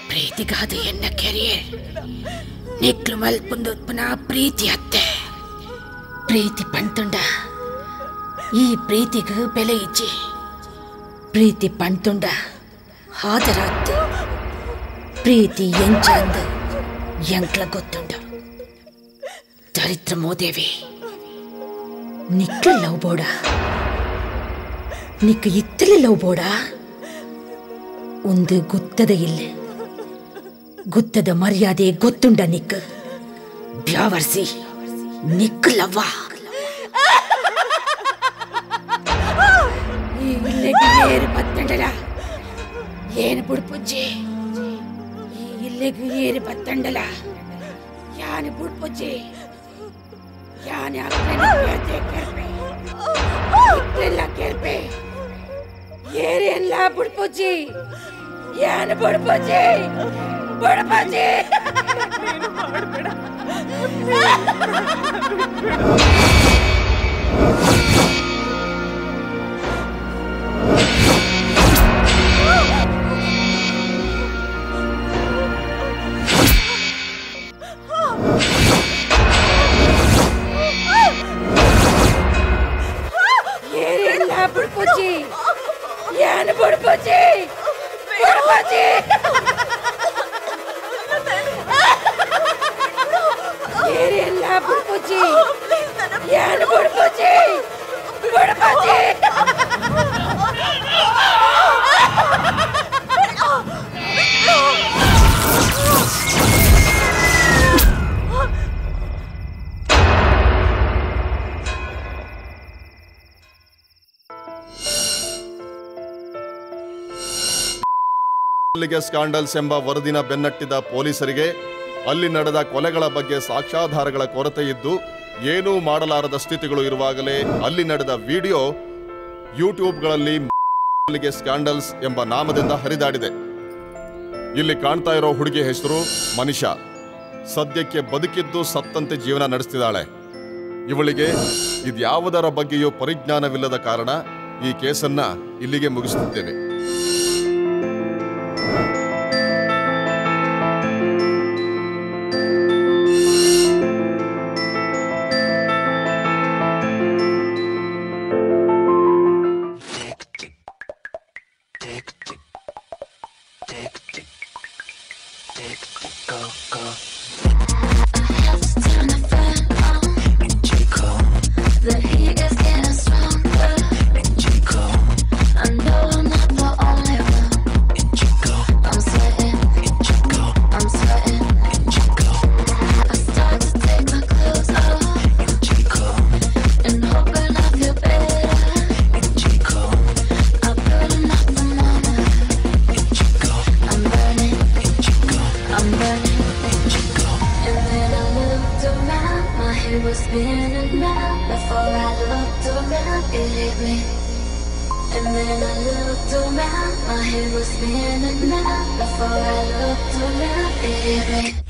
Speaker 12: ಪ್ರೀತಿಗಾದೆಯನ್ನ ಕೆರಿಯರ್ ನಿಕ್ಲು ಮಲ್ಪುಂದುಪ್ಪನ ಪ್ರೀತಿ ಅತ್ತೆ ಪ್ರೀತಿ ಪಂತುಂಡ ಈ ಪ್ರೀತಿಗೆ ಬೆಲೆ ಇಚ್ಚಿ ಪ್ರೀತಿ ಪಂತುಂಡ ಹಾದರಾತ್ತು ಪ್ರೀತಿ ಎಂಚಂದ ಎಂಕ್ಲ ಗೊತ್ತುಂಡ ಚರಿತ್ರ ಮೋದೇವಿ ನಿಕ್ಲ ಲವ್ ಬೋಡ ನಿಕ್ಕ ಇತ್ತಲಿ ಲವ್ ಬೋಡ ಒಂದು ಗುತ್ತದ ಇಲ್ಲ ಗುತ್ತದ ಮರ್ಯಾದೆ ಗೊತ್ತುಂಡ ನಿಕ್ ಬ್ಯಾವರ್ಸಿ ನಿಕ್ ಲವ್ವ ಇಲ್ಲೆಗೆ ಬತ್ತಂಡಲ ಏನು ಬುಡ್ಪುಜ್ಜಿ ಇಲ್ಲೆಗೆ ಏರು ಬತ್ತಂಡಲ ಯಾನು ಬುಡ್ಪುಜ್ಜಿ ಯಾನೆ ಅಪ್ಪನೆ ಕೆರ್ಪೆ ಇತ್ಲೆಲ್ಲ ಕೆರ್ಪೆ ಏರೆಲ್ಲ ಬುಡ್ಪುಜ್ಜಿ ಯಾನು ಬುಡ್ಪುಜ್ಜಿ ಬುಡ್ಪುಜ್ಜಿ ನೀನು ಮಾಡಬೇಡ ಏರೆಲ್ಲ ಬುಡ್ಪುಜ್ಜಿ ಯಾನು ಬುಡ್ಪುಜ್ಜಿ ಬುಡ್ಪುಜ್ಜಿ ಏರೆಲ್ಲ ಬುಡ್ಪುಜ್ಜಿ ಯಾನು ಬುಡ್ಪುಜ್ಜಿ ಬುಡ್ಪುಜ್ಜಿ
Speaker 1: ಸ್ಕ್ಯಾಂಡಲ್ಸ್ ಎಂಬ ವರದಿನ ಬೆನ್ನಟ್ಟಿದ ಪೊಲೀಸರಿಗೆ ಅಲ್ಲಿ ನಡೆದ ಕೊಲೆಗಳ ಬಗ್ಗೆ ಸಾಕ್ಷ್ಯಾಧಾರಗಳ ಕೊರತೆ ಇದ್ದು ಏನೂ ಮಾಡಲಾರದ ಸ್ಥಿತಿಗಳು ಇರುವಾಗಲೇ ಅಲ್ಲಿ ನಡೆದ ವಿಡಿಯೋ ಯೂಟ್ಯೂಬ್ಗಳಲ್ಲಿ ಸ್ಕ್ಯಾಂಡಲ್ಸ್ ಎಂಬ ನಾಮದಿಂದ ಹರಿದಾಡಿದೆ. ಇಲ್ಲಿ ಕಾಣ್ತಾ ಇರೋ ಹುಡುಗಿ ಹೆಸರು ಮನಿಷಾ. ಸದ್ಯಕ್ಕೆ ಬದುಕಿದ್ದು ಸತ್ತಂತೆ ಜೀವನ ನಡೆಸ್ತಿದ್ದಾಳೆ. ಇವಳಿಗೆ ಇದ್ಯಾವುದರ ಬಗ್ಗೆಯೂ ಪರಿಜ್ಞಾನವಿಲ್ಲದ ಕಾರಣ ಈ ಕೇಸನ್ನ ಇಲ್ಲಿಗೆ ಮುಗಿಸುತ್ತೇವೆ.
Speaker 9: The heat is getting stronger. I know I'm not the only one. I'm sweating. I'm sweating. I start to take my clothes off and hoping I feel better. I put enough thermometer. I'm burning. was spinning round. Before I looked around, it hit me. And then I looked around, my head was spinning round. Before I looked around, it hit me.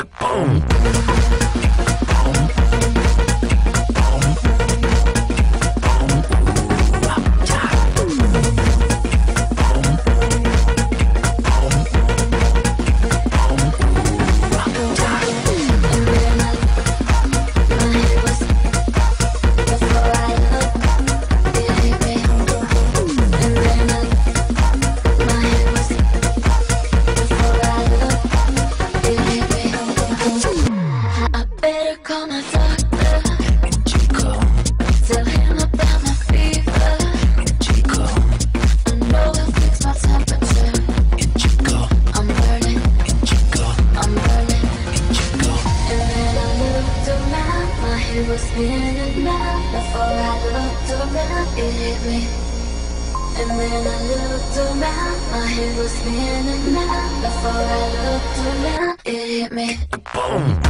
Speaker 9: Before I looked around, it hit me. Boom.